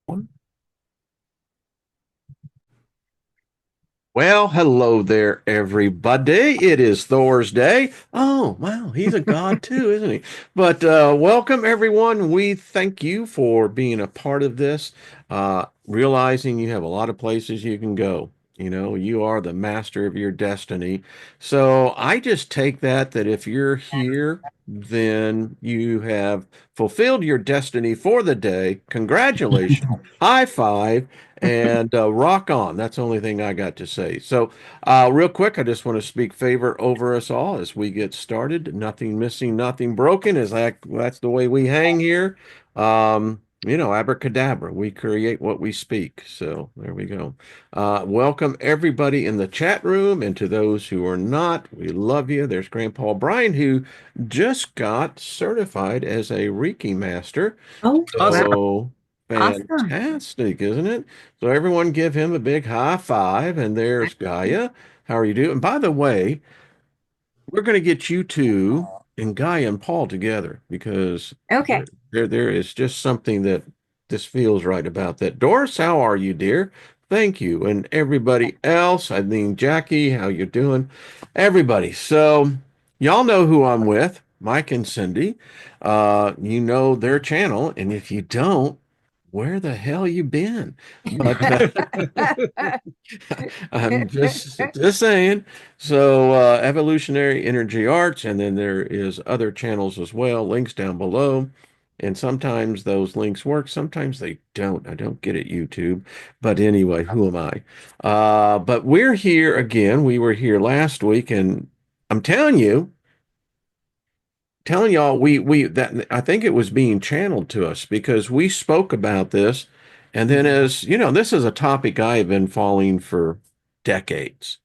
Well, hello there, everybody. It is Thor's Day. Oh, wow, he's a god too, isn't he? But welcome, everyone. We thank you for being a part of this, realizing you have a lot of places you can go. You know, you are the master of your destiny. So I just take that if you're here, then you have fulfilled your destiny for the day. Congratulations. High five and rock on. That's the only thing I got to say. So, real quick, I just want to speak favor over us all as we get started. Nothing missing, nothing broken. That's the way we hang here. Abracadabra. We create what we speak. So there we go. Welcome everybody in the chat room, and to those who are not, we love you. There's Grandpa Brian, who just got certified as a Reiki master. Oh, wow. Awesome. So Awesome. fantastic, isn't it? So everyone give him a big high five. And there's Gaia. How are you doing? And by the way, we're going to get you two and Gaia and Paul together because Okay. there is just something that this feels right about that. Doris, how are you, dear? Thank you. And everybody else, I mean, Jackie, how you doing? Everybody. So y'all know who I'm with, Mike and Cindy. You know their channel, and if you don't, where the hell you been? But I'm just saying. So evolutionary energy arts, and then there is other channels as well. Links down below. And sometimes those links work, sometimes they don't. I don't get it, YouTube. But anyway, who am I? But we're here again. We were here last week, and I'm telling y'all we that I think it was being channeled to us because we spoke about this, and then as you know, this is a topic I have been following for decades.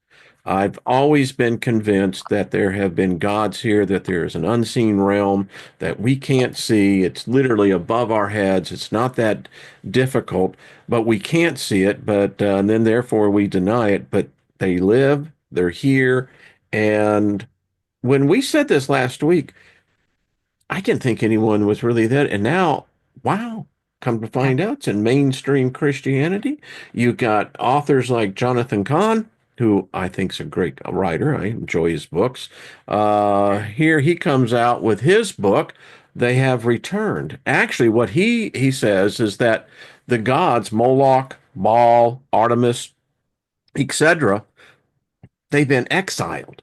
I've always been convinced that there have been gods here, that there is an unseen realm that we can't see. It's literally above our heads. It's not that difficult, but we can't see it. But and then therefore we deny it. But they live. They're here. And when we said this last week, I didn't think anyone was really that. And now, wow, come to find out, it's in mainstream Christianity. You got authors like Jonathan Cahn, who I think's a great writer. I enjoy his books. Here he comes out with his book. They have returned. Actually, what he says is that the gods, Moloch, Baal, Artemis, etc., they've been exiled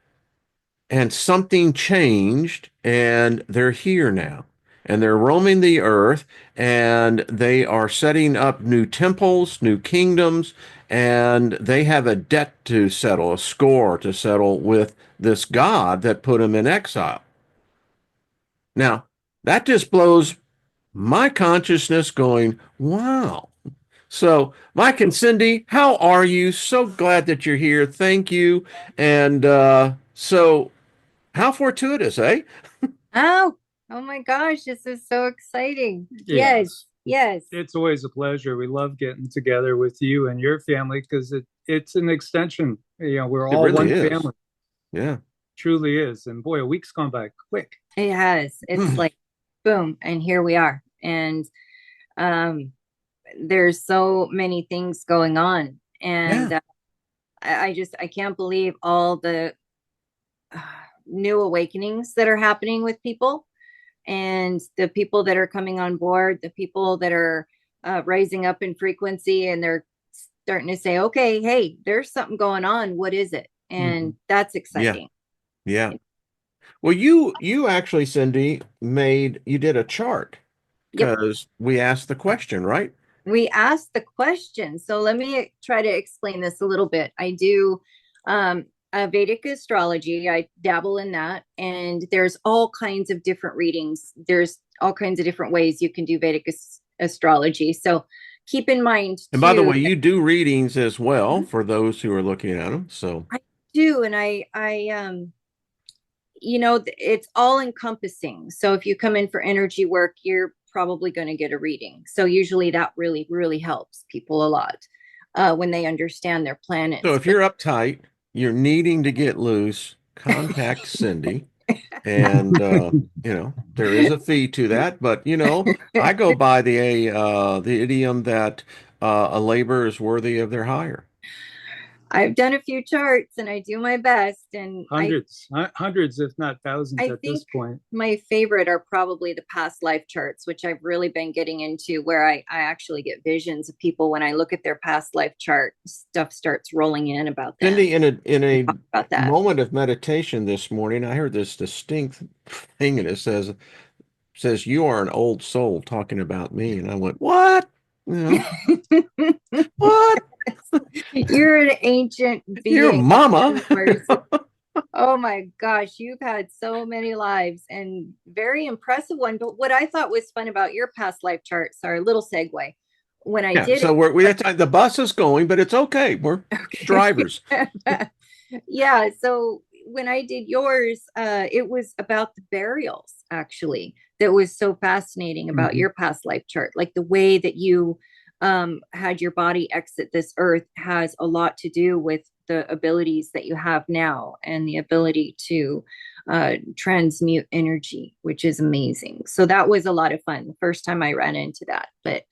and something changed and they're here now and they're roaming the earth and they are setting up new temples, new kingdoms, and they have a debt to settle, a score to settle with this God that put them in exile. Now, that just blows my consciousness going, wow. So, Mike and Cindy, how are you? So glad that you're here. Thank you. And so how fortuitous, eh? Oh, oh my gosh, this is so exciting. Yes, Yes. yes. It's always a pleasure. We love getting together with you and your family because it's an extension. We're It all really one is. family. Yeah. Truly is. And boy, a week's gone by quick. It has. It's like boom, and here we are. And um there's so many things going on. And Yeah. I can't believe all the uh, new awakenings that are happening with people and the people that are coming on board, the people that are rising up in frequency and they're starting to say, okay, hey, there's something going on. What is it? And Mhm. that's Yeah. exciting. Yeah. Well, you actually, Cindy, you did a chart Yep. because we asked the question, right? We asked the question. So let me try to explain this a little bit. I do Vedic astrology. I dabble in that. And there's all kinds of different readings. There's all kinds of different ways you can do Vedic astrology. So keep in mind And by the too way, that you do readings as well for those who are looking at them. So, I do, and it's all encompassing. So if you come in for energy work, you're probably going to get a reading. So usually that really, really helps people a lot when they understand their so planets. if But you're uptight, you're needing to get loose, contact Cindy. And there is a fee to that, but I go by the idiom that a laborer is worthy of their hire. I've done a few charts and I do my best. And Hundreds, if not thousands I at think this point. my favorite are probably the past life charts, which I've really been getting into, where I actually get visions of people when I look at their past life chart. Stuff starts rolling in about them. Cindy, in a About that. moment of meditation this morning, I heard this distinct thing, and it says you are an old soul talking about me, and I went, what? What? You're an ancient Your being. mama. Oh my gosh, you've had so many lives, and very impressive one. But what I thought was fun about your past life chart, sorry, little segue. When I did so the bus is going, but it's okay. We're drivers. Yeah, so when I did yours, it was about the burials, actually, that was so fascinating about your past life chart. Like the way that you had your body exit this earth has a lot to do with the abilities that you have now and the ability to transmute energy, which is amazing. So that was a lot of fun the first time I ran into that.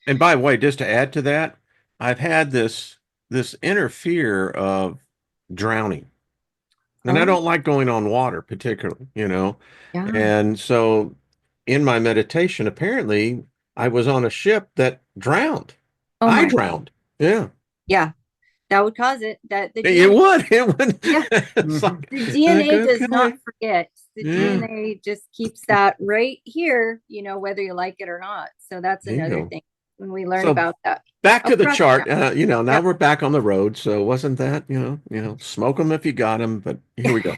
And by the way, just to add to that, I've had this inner fear of drowning. And I don't like going on water particularly, Yeah. And so in my meditation, apparently I was on a ship that drowned. I drowned. Yeah. Yeah. That would cause it. It would. It would. Yeah. Like, the DNA does okay. not forget. The DNA just keeps that right here, whether you like it or not. So that's another thing when we learn about that. Back to the chart, now we're back on the road. So wasn't that, smoke them if you got them, but here we go.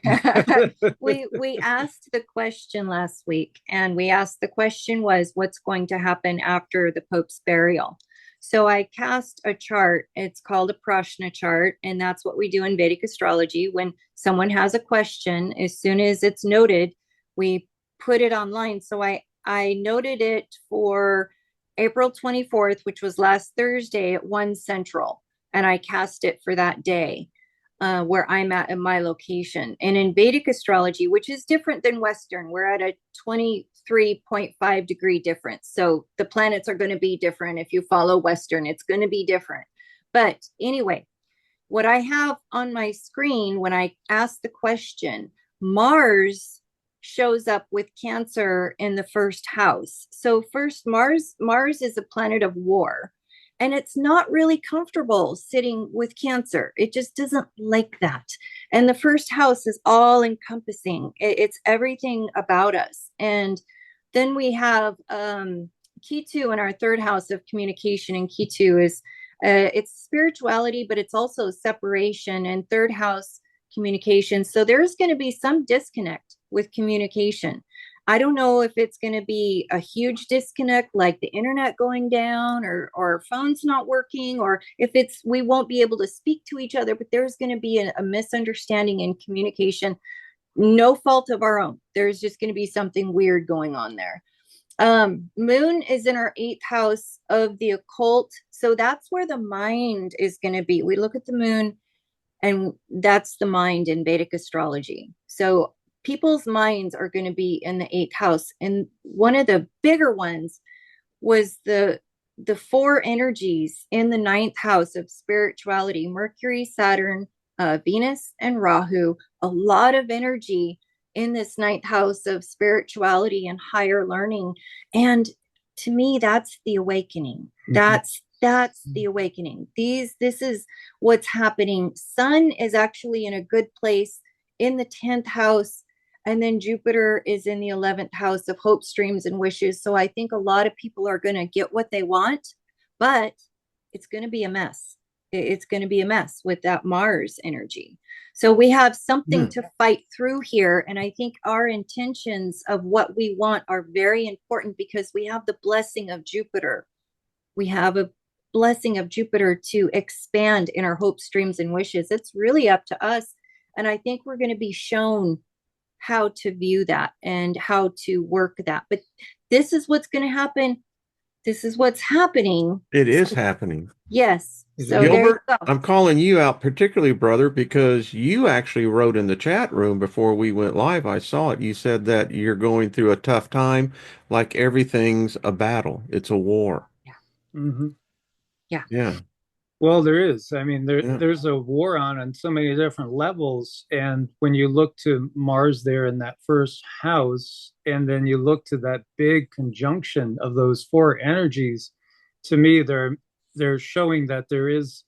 we asked the question last week, and we asked the question was, what's going to happen after the Pope's burial? So I cast a chart. It's called a Prashna chart, and that's what we do in Vedic astrology. When someone has a question, as soon as it's noted, we put it online. So I noted it for April 24th, which was last Thursday at 1 Central, and I cast it for that day. Where I'm at in my location. And in Vedic astrology, which is different than Western, we're at a 23.5 degree difference. So the planets are going to be different. If you follow Western, it's going to be different. But anyway, what I have on my screen when I ask the question, Mars shows up with Cancer in the first house. So first, Mars is a planet of war. And it's not really comfortable sitting with Cancer. It just doesn't like that. And the first house is all encompassing. It's everything about us. And then we have Ketu in our third house of communication. And Ketu is, it's spirituality, but it's also separation, and third house communication. So there's going to be some disconnect with communication. I don't know if it's going to be a huge disconnect, like the internet going down or phones not working, or if we won't be able to speak to each other, but there's going to be a misunderstanding in communication. No fault of our own. There's just going to be something weird going on there. Moon is in our 8th house of the occult. So that's where the mind is going to be. We look at the moon, and that's the mind in Vedic astrology. So people's minds are going to be in the 8th house. And one of the bigger ones was the 4 energies in the 9th house of spirituality: Mercury, Saturn, Venus, and Rahu. A lot of energy in this 9th house of spirituality and higher learning. And to me, that's the awakening. That's the awakening. This is what's happening. Sun is actually in a good place in the 10th house. And then Jupiter is in the 11th house of hopes, dreams, and wishes. So I think a lot of people are going to get what they want, but it's going to be a mess. It's going to be a mess with that Mars energy. So we have something to fight through here. And I think our intentions of what we want are very important, because we have the blessing of Jupiter. We have a blessing of Jupiter to expand in our hopes, dreams, and wishes. It's really up to us. And I think we're going to be shown how to view that and how to work that. But this is what's going to happen. This is what's happening. It is happening. Yes. Is So it- there you Gilbert, go. I'm calling you out particularly, brother, because you actually wrote in the chat room before we went live. I saw it. You said that you're going through a tough time, like everything's a battle. It's a war. Mhm. Yeah. Well, there is. I mean, Yeah. there's a war on so many different levels. And when you look to Mars there in that first house, and then you look to that big conjunction of those four energies, to me, they're showing that there is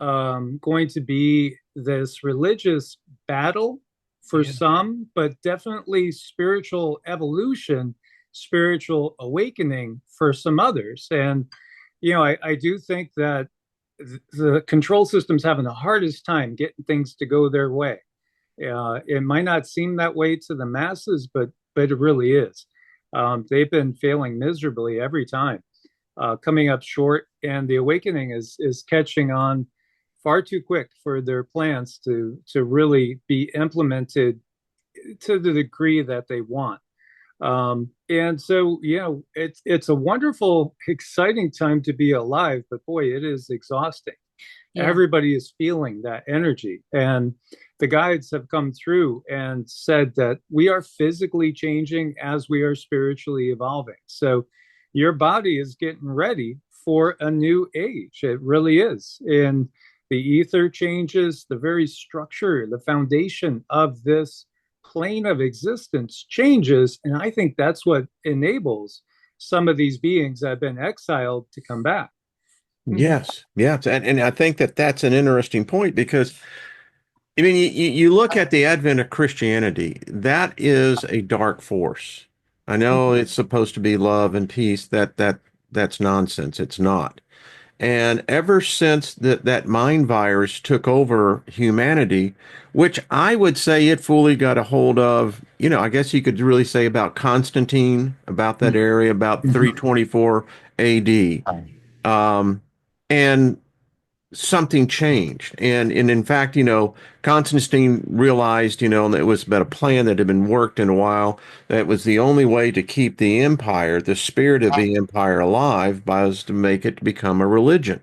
going to be this religious battle for Yeah. some, but definitely spiritual evolution, spiritual awakening for some others. And, I do think that the control system's having the hardest time getting things to go their way. It might not seem that way to the masses, but it really is. They've been failing miserably every time, coming up short, and the awakening is catching on far too quick for their plans to really be implemented to the degree that they want. And so, it's a wonderful, exciting time to be alive, but boy, it is exhausting. Yeah. Everybody is feeling that energy. And the guides have come through and said that we are physically changing as we are spiritually evolving. So your body is getting ready for a new age. It really is. And the ether changes, the very structure, the foundation of this plane of existence changes. And I think that's what enables some of these beings that have been exiled to come back. Yes. Yes. And I think that that's an interesting point because, I mean, you look at the advent of Christianity, that is a dark force. I know it's supposed to be love and peace. That's nonsense. It's not. And ever since that mind virus took over humanity, which I would say it fully got a hold of, I guess you could really say about Constantine, about that area, about 324 AD. And something changed. And in fact, Constantine realized, that it was about a plan that had been worked in a while, that was the only way to keep the empire, the spirit of the empire alive, was to make it become a religion.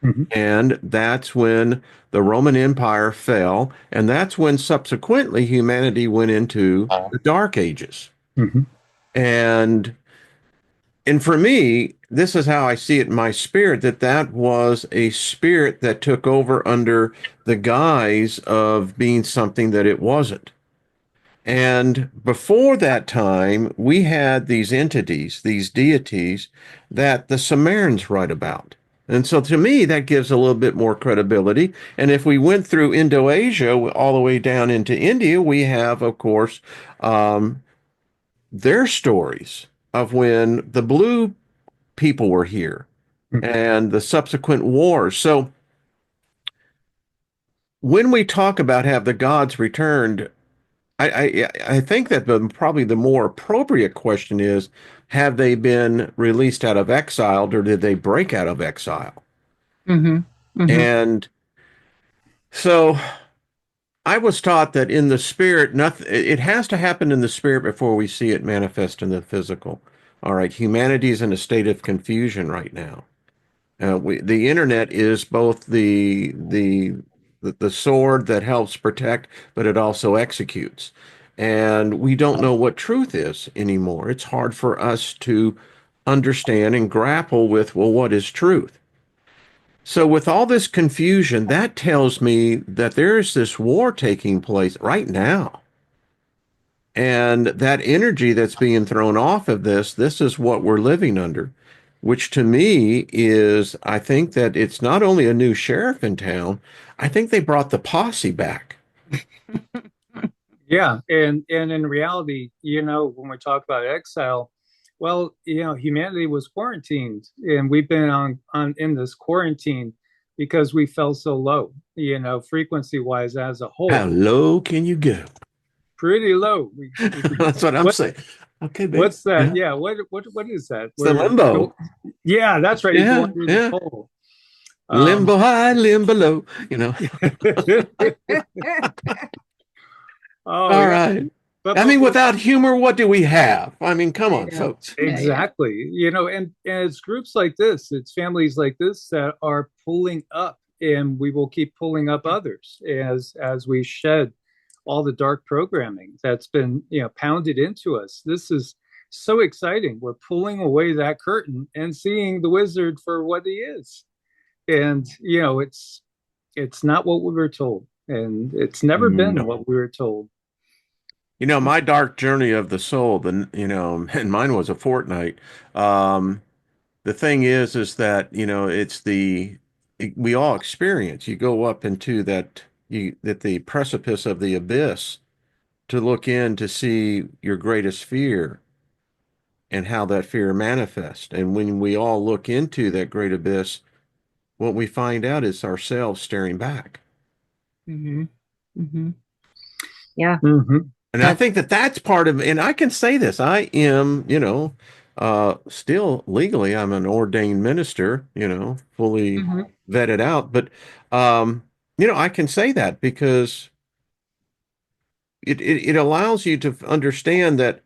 Mhm. And that's when the Roman Empire fell, and that's when subsequently humanity went into the Dark Ages. Mhm. And for me, this is how I see it in my spirit, that was a spirit that took over under the guise of being something that it wasn't. And before that time, we had these entities, these deities that the Sumerians write about. And so to me, that gives a little bit more credibility. And if we went through Indo-Asia all the way down into India, we have, of course, their stories of when the blue people were here and the subsequent wars. So when we talk about have the gods returned, I think that probably the more appropriate question is, have they been released out of exile or did they break out of exile? Mm-hmm. Mm-hmm. And so I was taught that in the spirit, nothing, it has to happen in the spirit before we see it manifest in the physical. All right, humanity is in a state of confusion right now. The internet is both the sword that helps protect, but it also executes. And we don't know what truth is anymore. It's hard for us to understand and grapple with, well, what is truth? So with all this confusion, that tells me that there is this war taking place right now. And that energy that's being thrown off of this is what we're living under, which to me is, I think that it's not only a new sheriff in town, I think they brought the posse back. Yeah, and in reality, when we talk about exile, well, humanity was quarantined, and we've been on in this quarantine because we fell so low, frequency wise as a How whole, low can you go? pretty low. That's what I'm What saying. Okay, babe. what's that? Yeah. Yeah, what is that? It's the limbo. Yeah, that's right. You go Yeah, under the yeah. pole. Limbo high, limbo low. Oh All yeah. right. I mean, without humor, what do we have? I mean, come I on, know. folks. Yeah, yeah. exactly. And it's groups like this, it's families like this that are pulling up, and we will keep pulling up others as we shed all the dark programming that's been, pounded into us. This is so exciting. We're pulling away that curtain and seeing the wizard for what he is. And it's not what we were told, and it's never been No. what we were told. My dark journey of the soul, and mine was a fortnight. The thing is that, we all experience, you go up into that the precipice of the abyss to look in to see your greatest fear and how that fear manifests. And when we all look into that great abyss, what we find out is ourselves staring back. Mm-hmm. Mm-hmm. Yeah. Mm-hmm. And I think that that's part of, and I can say this, I am, still legally, I'm an ordained minister, fully Mm-hmm. vetted out. But, I can say that because it allows you to understand that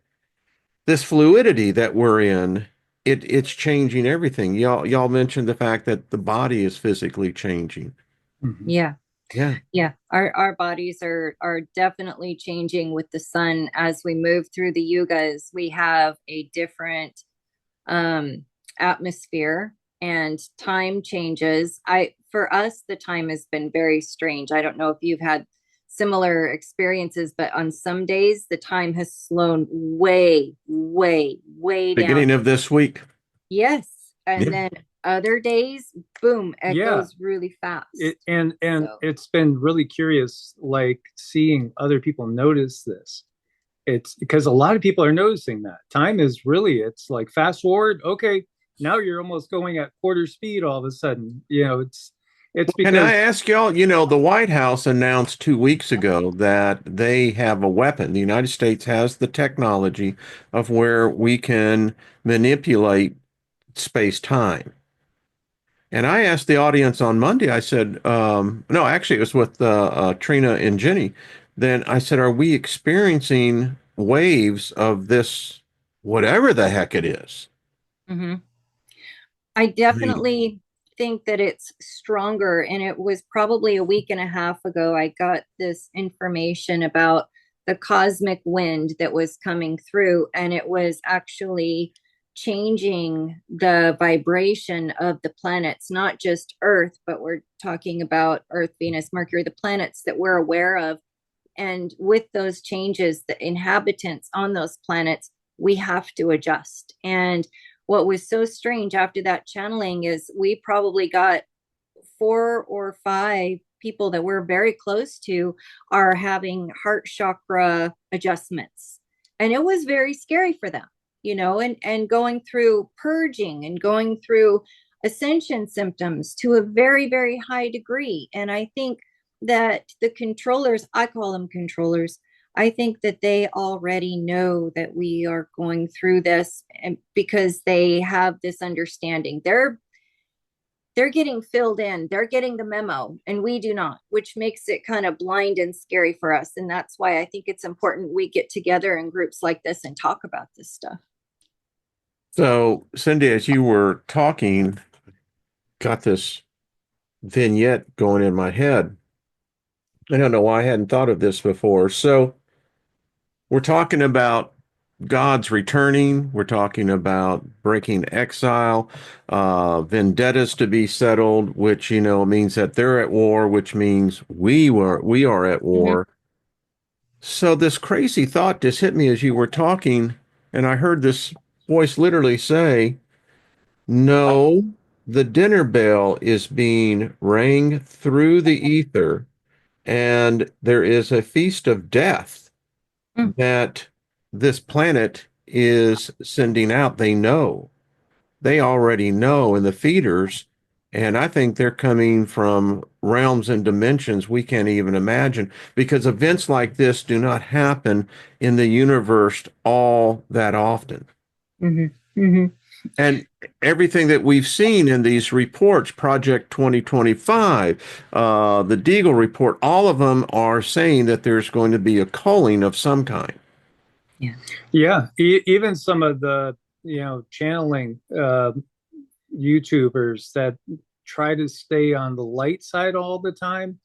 this fluidity that we're in, it's changing everything. Y'all mentioned the fact that the body is physically changing. Mm-hmm. Yeah. Yeah. Yeah. Our bodies are definitely changing with the sun. As we move through the yugas, we have a different atmosphere, and time changes. For us, the time has been very strange. I don't know if you've had similar experiences, but on some days the time has slowed way, way, way Beginning down. of this week. Yes. And Yeah. then other days, boom, it Yeah. goes really fast. And So. it's been really curious, like seeing other people notice this. It's because a lot of people are noticing that time is really, it's like fast forward. Okay, now you're almost going at quarter speed all of a sudden. It's Can I because ask y'all, the White House announced 2 weeks ago that they have a weapon. The United States has the technology of where we can manipulate space-time. And I asked the audience on Monday, I said, no, actually, it was with Trina and Jenny. Then I said, are we experiencing waves of this, whatever the heck it is? Mhm. I definitely think that it's stronger. And it was probably a week and a half ago, I got this information about the cosmic wind that was coming through, and it was actually changing the vibration of the planets, not just Earth, but we're talking about Earth, Venus, Mercury, the planets that we're aware of. And with those changes, the inhabitants on those planets, we have to adjust. And what was so strange after that channeling is we probably got 4 or 5 people that we're very close to are having heart chakra adjustments. And it was very scary for them, and going through purging and going through ascension symptoms to a very, very high degree. And I think that the controllers, I call them controllers, I think that they already know that we are going through this, and because they have this understanding. They're getting filled in, they're getting the memo, and we do not, which makes it kind of blind and scary for us. And that's why I think it's important we get together in groups like this and talk about this stuff. So, Cindy, as you were talking, got this vignette going in my head. I don't know why I hadn't thought of this before. So, we're talking about God's returning. We're talking about breaking exile, vendettas to be settled, which means that they're at war, which means we are at war. Mm-hmm. So this crazy thought just hit me as you were talking, and I heard this voice literally say, "No, the dinner bell is being rang through the ether, and there is a feast of death that this planet is sending out." They already know in the feeders, and I think they're coming from realms and dimensions we can't even imagine, because events like this do not happen in the universe all that often. Mm-hmm. Mm-hmm. And everything that we've seen in these reports, Project 2025, the Deagle report, all of them are saying that there's going to be a culling of some kind. Yeah, even some of the channeling YouTubers that try to stay on the light side all the time,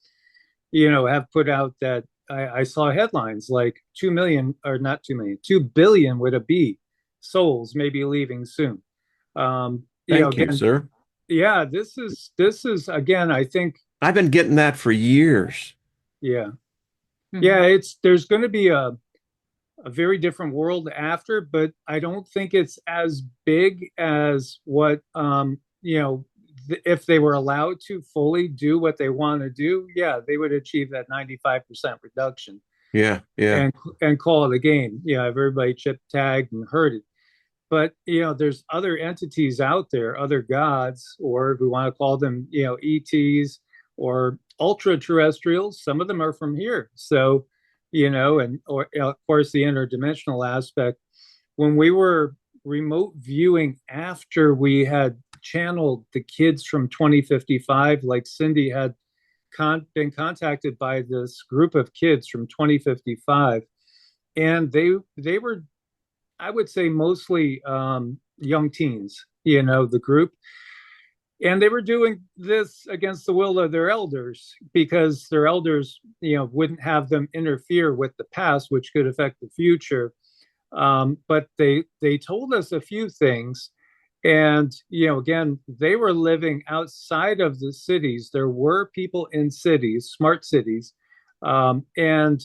have put out that I saw headlines like 2 million, or not 2 million, 2 billion with a B souls may be leaving soon. Thank you, Again, sir. yeah, this is again, I think, I've been getting that for years. yeah, Mhm. yeah, there's going to be a very different world after, but I don't think it's as big as what if they were allowed to fully do what they want to do, yeah, they would achieve that 95% reduction Yeah, yeah. and call it a game. Yeah, have everybody chip tagged and herded. But there's other entities out there, other gods, or if we want to call them, ETs or ultra terrestrials. Some of them are from here. So, and or of course the interdimensional aspect. When we were remote viewing after we had channeled the kids from 2055, like Cindy had been contacted by this group of kids from 2055, and they were, I would say, mostly young teens, the group. And they were doing this against the will of their elders because their elders, wouldn't have them interfere with the past, which could affect the future. But they told us a few things. And, again, they were living outside of the cities. There were people in cities, smart cities. And,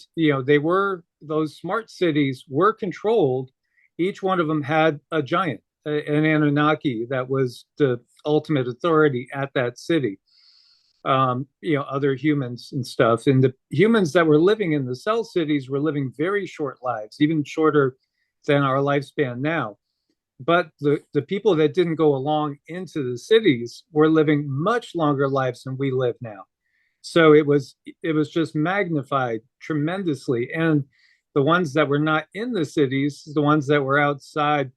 those smart cities were controlled. Each one of them had a giant, an Anunnaki that was the ultimate authority at that city. Other humans and stuff. And the humans that were living in the cell cities were living very short lives, even shorter than our lifespan now. But the people that didn't go along into the cities were living much longer lives than we live now. So it was just magnified tremendously. And the ones that were not in the cities, the ones that were outside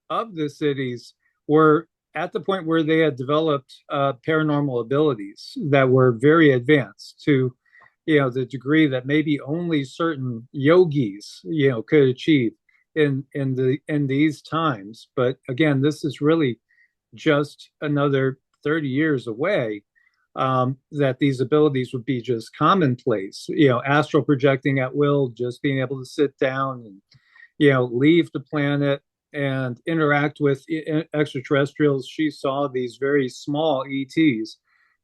of the cities, were at the point where they had developed paranormal abilities that were very advanced to the degree that maybe only certain yogis could achieve in these times. But again, this is really just another 30 years away, that these abilities would be just commonplace. Astral projecting at will, just being able to sit down and leave the planet and interact with extraterrestrials. She saw these very small ETs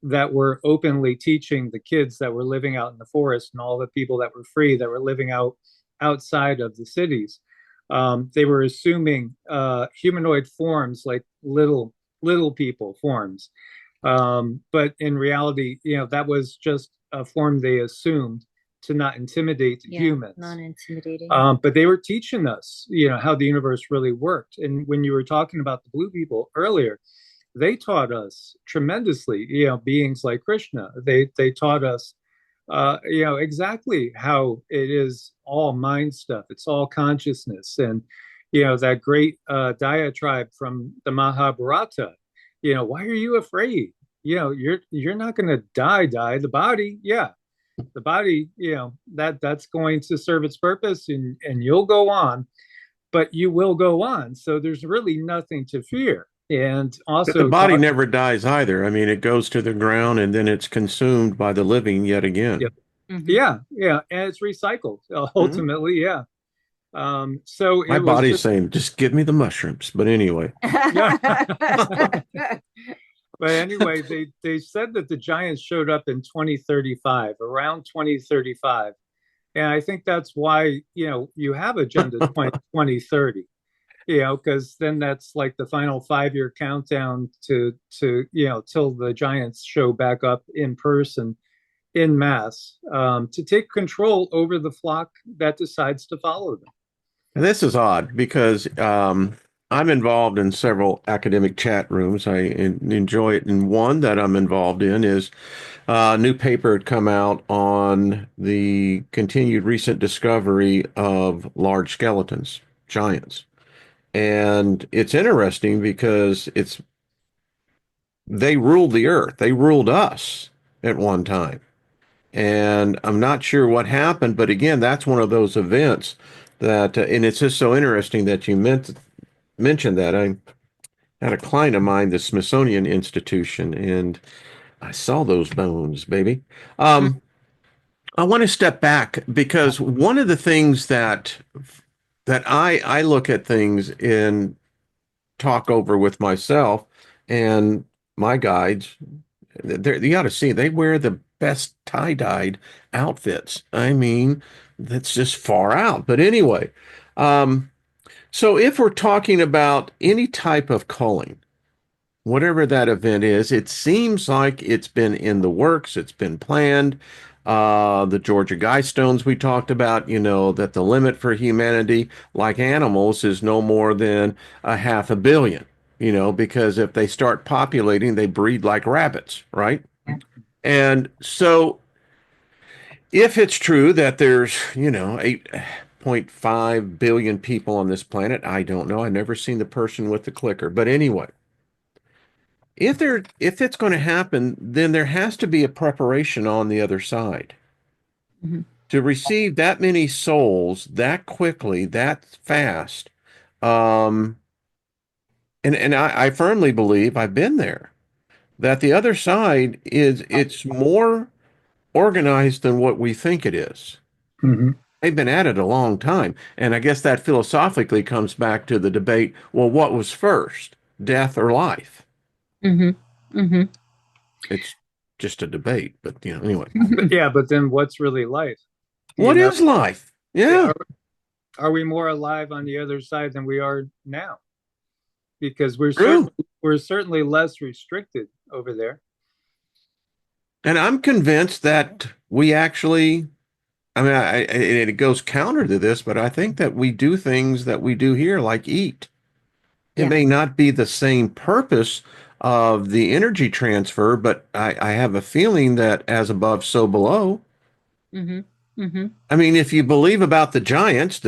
that were openly teaching the kids that were living out in the forest and all the people that were free that were living outside of the cities. They were assuming humanoid forms, like little people forms. But in reality, that was just a form they assumed to not intimidate humans. Non-intimidating. But they were teaching us, how the universe really worked. And when you were talking about the blue people earlier, they taught us tremendously, beings like Krishna. They taught us, exactly how it is all mind stuff. It's all consciousness. And, that great diatribe from the Mahabharata, why are you afraid? You're not going to die. The body, yeah, the body, that's going to serve its purpose, and you'll go on, but you will go on. So there's really nothing to fear. And But the also body never dies either. I mean, it goes to the ground and then it's consumed by the living yet Yep. again. Yeah, and it's recycled Mhm. ultimately. Yeah. So My it was body's just, saying, just give me the mushrooms. But anyway, yeah. But anyway, they said that the giants showed up in 2035, around 2035. And I think that's why, you have Agenda 2030, because then that's like the final 5-year countdown to till the giants show back up in person, in mass, to take control over the flock that decides to follow them. and this is odd because I'm involved in several academic chat rooms. Enjoy it. And one that I'm involved in is a new paper had come out on the continued recent discovery of large skeletons, giants. And it's interesting because they ruled the earth. They ruled us at one time. And I'm not sure what happened, but again, that's one of those events that, and it's just so interesting that you mentioned that. I had a client of mine, the Smithsonian Institution, and I saw those bones, baby. Mm, I want to step back because one of the things that I look at things and talk over with myself and my guides. You got to see they wear the best tie-dyed outfits. I mean, that's just far out. But anyway, um, so if we're talking about any type of culling, whatever that event is, it seems like it's been in the works, it's been planned. The Georgia Guidestones we talked about, that the limit for humanity, like animals, is no more than a half a billion, because if they start populating, they breed like rabbits, right? yeah. And so if it's true that there's, 8.5 billion people on this planet, I don't know. I've never seen the person with the clicker. But anyway, if it's going to happen, then there has to be a preparation on the other side Mhm. to receive that many souls that quickly, that fast. Um, and I firmly believe I've been there, that the other side it's more organized than what we think it is. Hmm. They've been at it a long time. And I guess that philosophically comes back to the debate, well, what was first, death or life? Mhm. Mhm. It's just a debate, but anyway. But yeah, but then what's really life? You What know, is life? Yeah, are we more alive on the other side than we are now? Because true. we're certainly less restricted over there. And I'm convinced that we actually, I mean, it goes counter to this, but I think that we do things that we do here, like eat. It Yeah. may not be the same purpose of the energy transfer, but I have a feeling that as above, so below. Mhm. Mhm. I mean, if you believe about the giants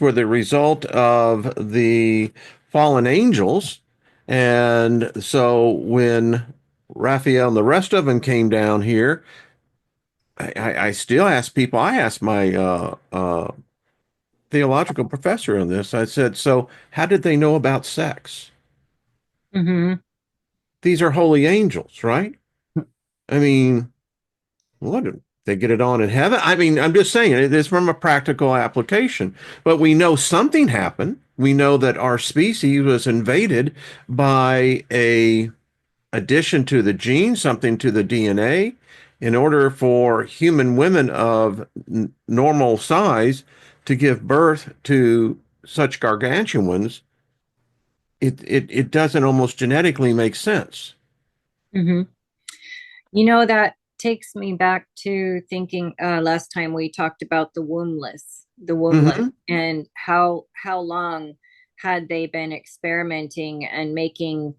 were the result of the fallen angels. And so when Raphael and the rest of them came down here, I still ask people, I asked my theological professor on this. I said, so how did they know about sex? Mhm. These are holy angels, right? I mean, what did they get it on in heaven? I mean, I'm just saying it is from a practical application, but we know something happened. We know that our species was invaded by a addition to the gene, something to the DNA, in order for human women of normal size to give birth to such gargantuans. It doesn't almost genetically make sense. Mhm. That takes me back to thinking last time we talked about the wombless, Hmm. and how long had they been experimenting and making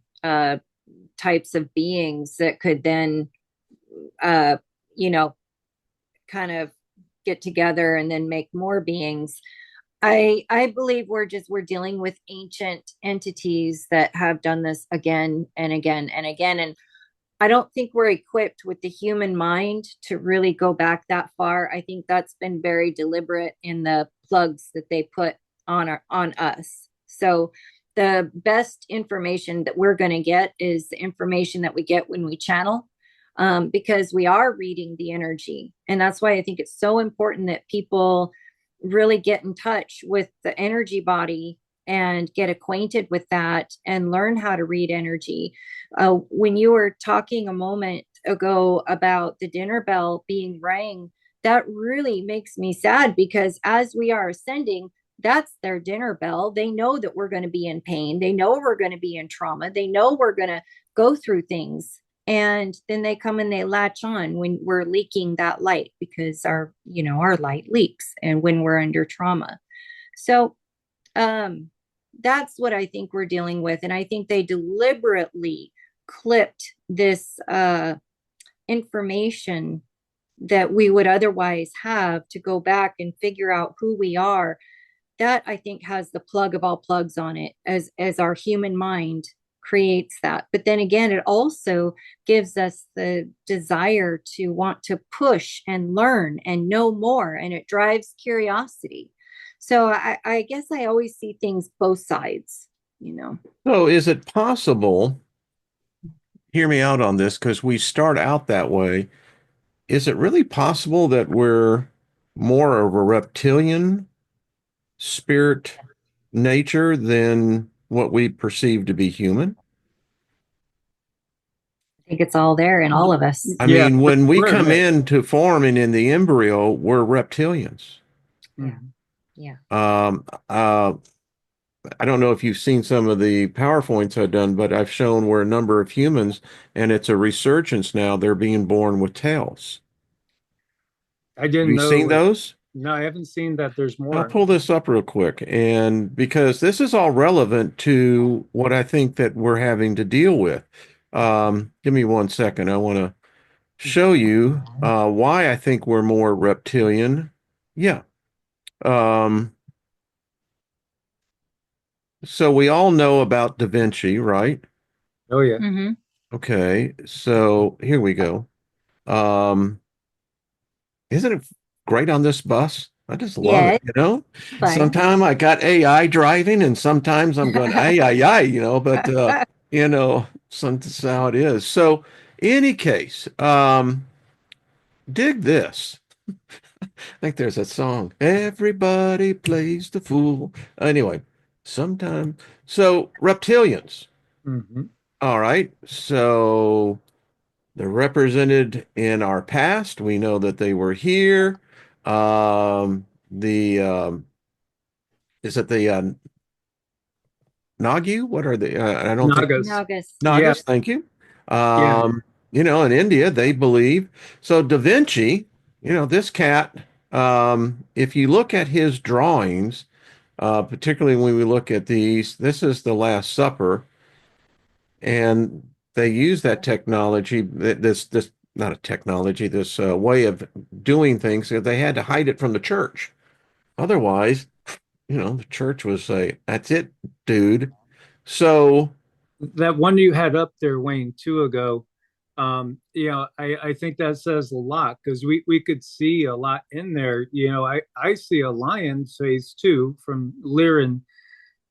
types of beings that could then uh, you know, kind of get together and then make more beings. I believe we're dealing with ancient entities that have done this again and again and again. And I don't think we're equipped with the human mind to really go back that far. I think that's been very deliberate in the plugs that they put on us. So the best information that we're going to get is the information that we get when we channel, because we are reading the energy. And that's why I think it's so important that people really get in touch with the energy body and get acquainted with that and learn how to read energy. When you were talking a moment ago about the dinner bell being rang, that really makes me sad, because as we are ascending, that's their dinner bell. They know that we're going to be in pain. They know we're going to be in trauma. They know we're going to go through things. And then they come and they latch on when we're leaking that light, because our light leaks and when we're under trauma. So um, that's what I think we're dealing with. And I think they deliberately clipped this information that we would otherwise have to go back and figure out who we are. That I think has the plug of all plugs on it, as our human mind creates that. But then again, it also gives us the desire to want to push and learn and know more, and it drives curiosity. So I guess I always see things both sides, you know. So is it possible, hear me out on this, because we start out that way. Is it really possible that we're more of a reptilian spirit nature than what we perceive to be human? I think it's all there in all of us. I Yeah, mean, when we we're a come mix. into forming in the embryo, we're reptilians. Yeah. Mhm. Yeah. Um, uh, I don't know if you've seen some of the PowerPoints I've done, but I've shown where a number of humans, and it's a resurgence now, they're being born with tails. I Have didn't you seen know. those? No, I haven't seen that. There's I'll more. pull this up real quick. And because this is all relevant to what I think that we're having to deal with. Give me 1 second. I want to show you why I think we're more reptilian. Yeah. Um, so we all know about Da Vinci, right? Oh yeah, Mm-hmm. Okay. So here we go. Um, isn't it great on this bus? I just love Yeah, it, it's you know? fun. Sometimes I got AI driving and sometimes I'm going, ay, ay, ay, but that's how it is. So, any case, dig this. I think there's a song. Everybody plays the fool. Anyway, sometime. So, reptilians. hmm All right. So, they're represented in our past. We know that they were here. The is it the Nagu? What are they? I don't think Nagas. Nagas. Yeah, Nagas. Thank you. yeah. In India they believe so. Da Vinci, this cat. If you look at his drawings, particularly when we look at these, this is the Last Supper, and they use that technology. This not a technology. This way of doing things. They had to hide it from the church. Otherwise, the church would say, "That's it, dude." So, That one you had up there, Wayne, two ago. I think that says a lot because we could see a lot in there. I see a lion face too from Lyran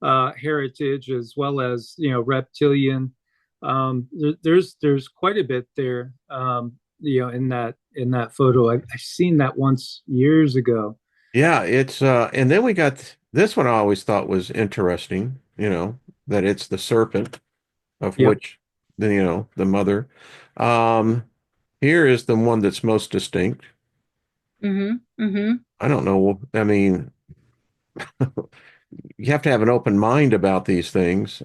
heritage as well as reptilian. There's quite a bit there. In that photo, I've seen that once years ago. yeah, it's and then we got this one I always thought was interesting, that it's the serpent of Yep. which the mother. Um Here is the one that's most distinct. Mm-hmm. Mm-hmm. I don't know. I mean, you have to have an open mind about these things.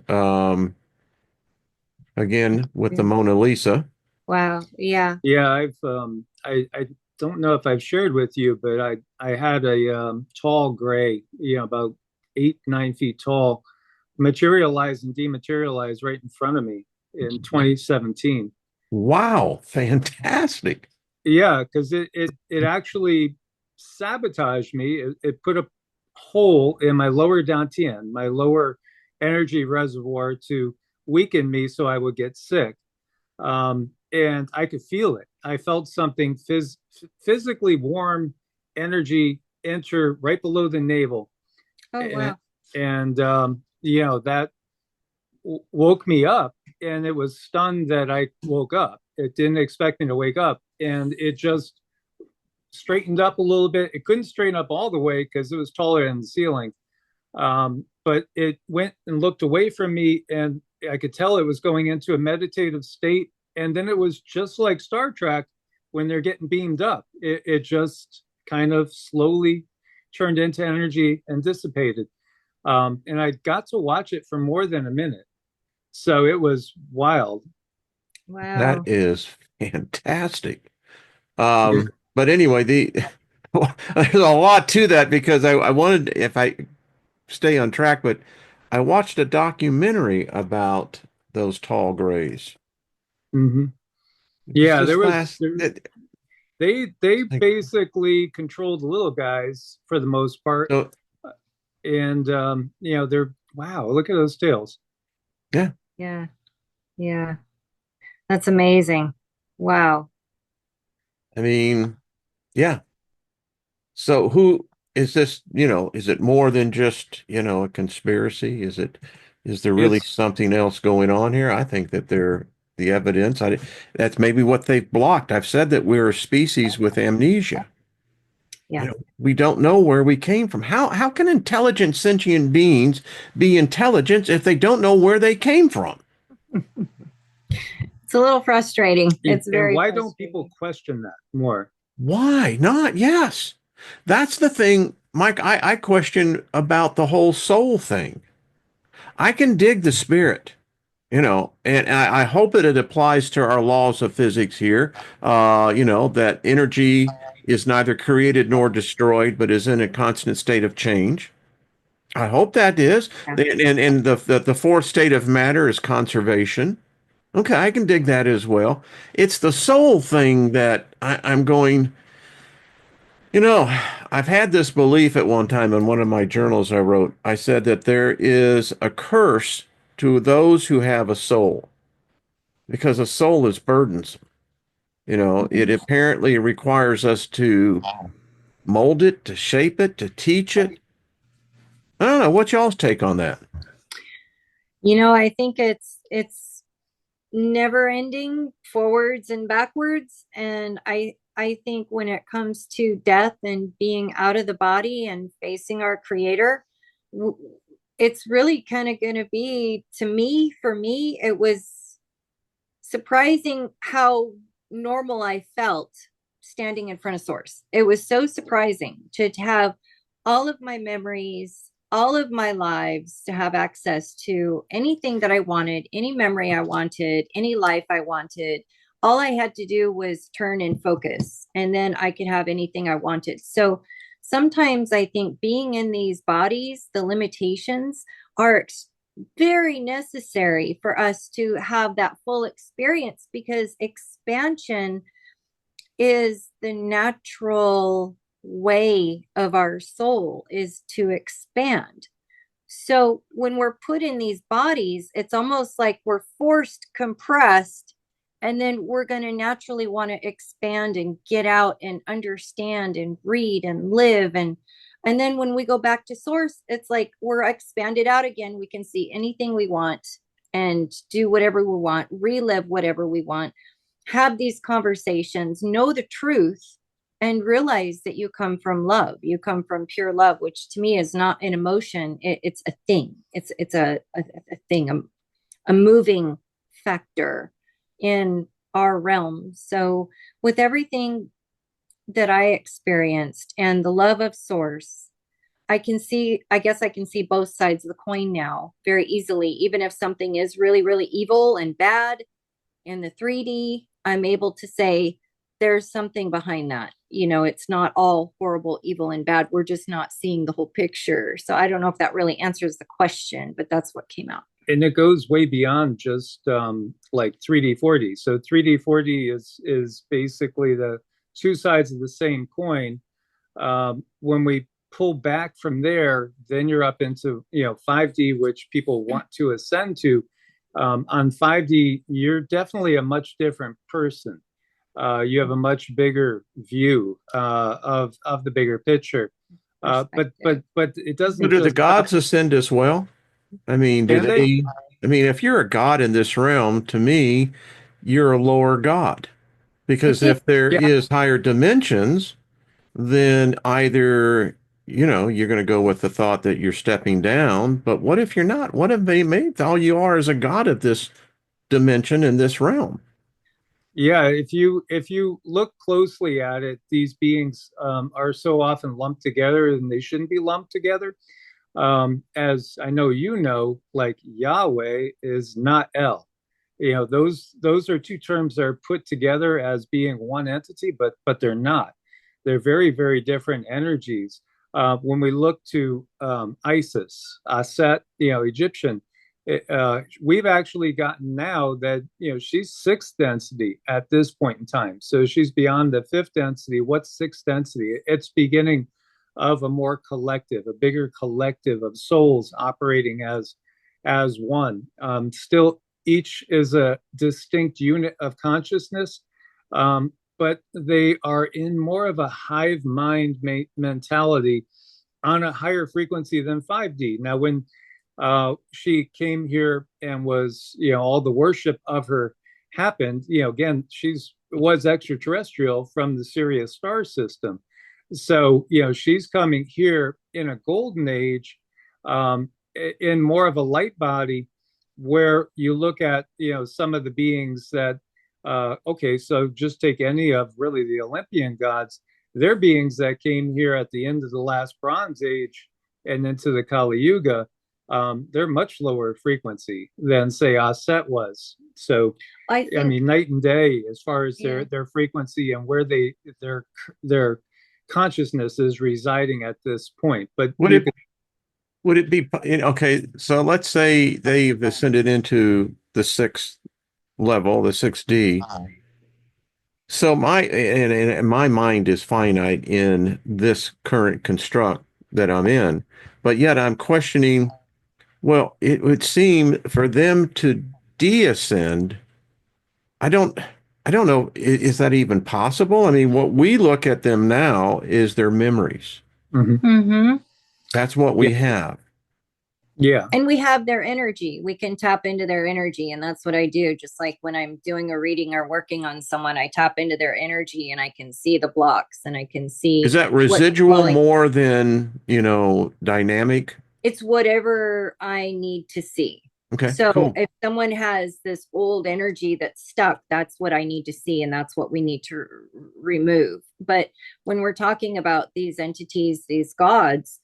Again, with the Mona Lisa. Wow. Yeah. Yeah, I don't know if I've shared with you, but I had a tall gray, about 8, 9 feet tall, materialize and dematerialize right in front of me in 2017. Wow, fantastic. Yeah, because it actually sabotaged me. It put a hole in my lower dantian, my lower energy reservoir to weaken me so I would get sick. And I could feel it. I felt something physically warm energy enter right below the navel, Oh, and, wow. that woke me up, and it was stunned that I woke up. It didn't expect me to wake up, and it just straightened up a little bit. It couldn't straighten up all the way because it was taller than the ceiling, but it went and looked away from me, and I could tell it was going into a meditative state. And then it was just like Star Trek when they're getting beamed up. It just kind of slowly turned into energy and dissipated. And I got to watch it for more than a minute. So it was wild. That Wow. is fantastic. Yeah. But anyway, there's a lot to that because I wanted, if I stay on track, but I watched a documentary about those tall grays. hmm It was Yeah, there just was last. there, they Like, basically controlled the little guys for the most part. so And they're wow, look at those tails. yeah, Yeah. Yeah. That's amazing. Wow. I mean, yeah. So who? is this, is it more than just, a conspiracy? Is there really It's something else going on here? I think that the evidence, that's maybe what they've blocked. I've said that we're a species with amnesia. Yeah. We don't know where we came from. How can intelligent sentient beings be intelligent if they don't know where they came from? It's a little frustrating. It's and very why frustrating. don't people question that more? Why not? Yes. That's the thing, Mike. I question about the whole soul thing. I can dig the spirit, and I hope that it applies to our laws of physics here. That energy is neither created nor destroyed, but is in a constant state of change. I hope that is. Yeah. And the fourth state of matter is conservation. Okay, I can dig that as well. It's the soul thing that I'm going. I've had this belief at one time in one of my journals I wrote. I said that there is a curse to those who have a soul because a soul is burdensome. It apparently requires us to mold it, to shape it, to teach it. I don't know. What's y'all's take on that? I think it's never ending forwards and backwards. And I think when it comes to death and being out of the body and facing our creator, it's really kind of going to be, for me, it was surprising how normal I felt standing in front of Source. It was so surprising to have all of my memories, all of my lives, to have access to anything that I wanted, any memory I wanted, any life I wanted. All I had to do was turn and focus, and then I could have anything I wanted. So sometimes I think being in these bodies, the limitations are very necessary for us to have that full experience, because expansion is the natural way of our soul, is to expand. So when we're put in these bodies, it's almost like we're forced, compressed, and then we're going to naturally want to expand and get out and understand and read and live. And then when we go back to Source, it's like we're expanded out again. We can see anything we want and do whatever we want, relive whatever we want, have these conversations, know the truth, and realize that you come from love. You come from pure love, which to me is not an emotion. It's a thing. It's a thing, a moving factor in our realm. So with everything that I experienced and the love of Source, I guess I can see both sides of the coin now very easily. Even if something is really, really evil and bad in the 3D, I'm able to say there's something behind that. It's not all horrible, evil, and bad. We're just not seeing the whole picture. So I don't know if that really answers the question, but that's what came out. And it goes way beyond just like 3D, 4D. So 3D, 4D is basically the two sides of the same coin. When we pull back from there, then you're up into 5D, which people want to ascend to. On 5D, you're definitely a much different person. You have a much bigger view of the bigger picture. But it doesn't. Do the gods ascend as well? I mean, do they? I mean, if you're a god in this realm, to me, you're a lower god. Because if there is higher dimensions, then either, you're going to go with the thought that you're stepping down. But what if you're not? What if maybe all you are is a god of this dimension in this realm? Yeah, if you look closely at it, these beings are so often lumped together, and they shouldn't be lumped together. As I know, like Yahweh is not El. Those are two terms that are put together as being one entity, but they're not. They're very, very different energies. When we look to Isis, Aset, Egyptian, we've actually gotten now that she's sixth density at this point in time. So she's beyond the fifth density. What's sixth density? It's beginning of a more collective, a bigger collective of souls operating as one. Still, each is a distinct unit of consciousness, but they are in more of a hive mind mentality on a higher frequency than 5D. Now, when she came here and was, all the worship of her happened, again, she's was extraterrestrial from the Sirius star system. So, she's coming here in a golden age, in more of a light body, where you look at, some of the beings that, okay, so just take any of really the Olympian gods. They're beings that came here at the end of the last Bronze Age and into the Kali Yuga. They're much lower frequency than, say, Aset was. So, I I mean, think, night and day as far as yeah. their frequency and where their consciousness is residing at this point. But Would you it would it be okay? So let's say they've ascended into the sixth level, the 6D. So and my mind is finite in this current construct that I'm in, but yet I'm questioning. Well, it would seem for them to deascend. I don't, I don't know. Is that even possible? I mean, what we look at them now is their memories. Mhm. Mm-hmm. That's what Yeah. we have. Yeah. And we have their energy. We can tap into their energy. And that's what I do. Just like when I'm doing a reading or working on someone, I tap into their energy and I can see the blocks and I can see Is that what's residual flowing. more than, dynamic? It's whatever I need to see. Okay, So cool. if someone has this old energy that's stuck, that's what I need to see. And that's what we need to remove. But when we're talking about these entities, these gods,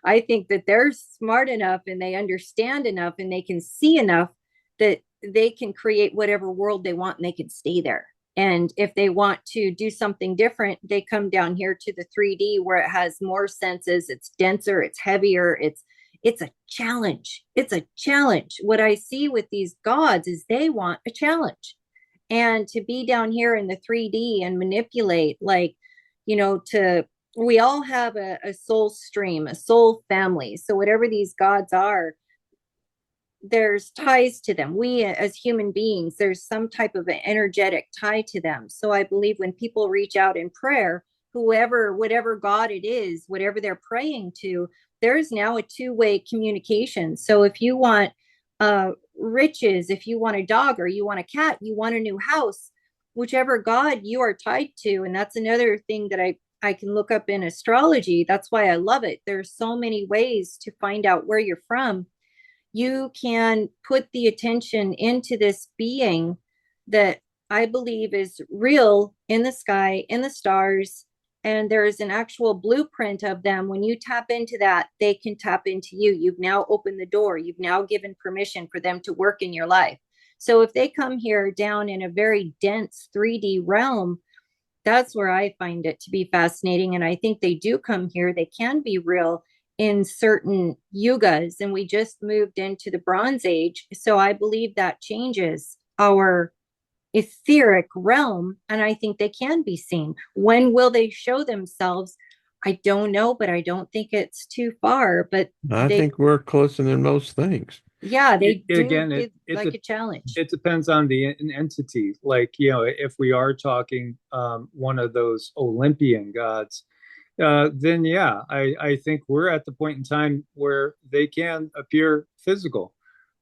I think that they're smart enough and they understand enough and they can see enough that they can create whatever world they want and they can stay there. And if they want to do something different, they come down here to the 3D where it has more senses, it's denser, it's heavier, it's a challenge. It's a challenge. What I see with these gods is they want a challenge. And to be down here in the 3D and manipulate, like, we all have a soul stream, a soul family. So whatever these gods are, there's ties to them. We as human beings, there's some type of an energetic tie to them. So I believe when people reach out in prayer, whatever God it is, whatever they're praying to, there's now a two-way communication. So if you want riches, if you want a dog or you want a cat, you want a new house, whichever God you are tied to. And that's another thing that I can look up in astrology. That's why I love it. There's so many ways to find out where you're from. You can put the attention into this being that I believe is real in the sky, in the stars, and there is an actual blueprint of them. When you tap into that, they can tap into you. You've now opened the door. You've now given permission for them to work in your life. So if they come here down in a very dense 3D realm, that's where I find it to be fascinating. And I think they do come here. They can be real in certain yugas. And we just moved into the Bronze Age. So I believe that changes our etheric realm. And I think they can be seen. When will they show themselves? I don't know, but I don't think it's too far. But I think we're closer than most things. yeah, they do Again, a challenge. It depends on the entity. Like, if we are talking one of those Olympian gods, then yeah, I think we're at the point in time where they can appear physical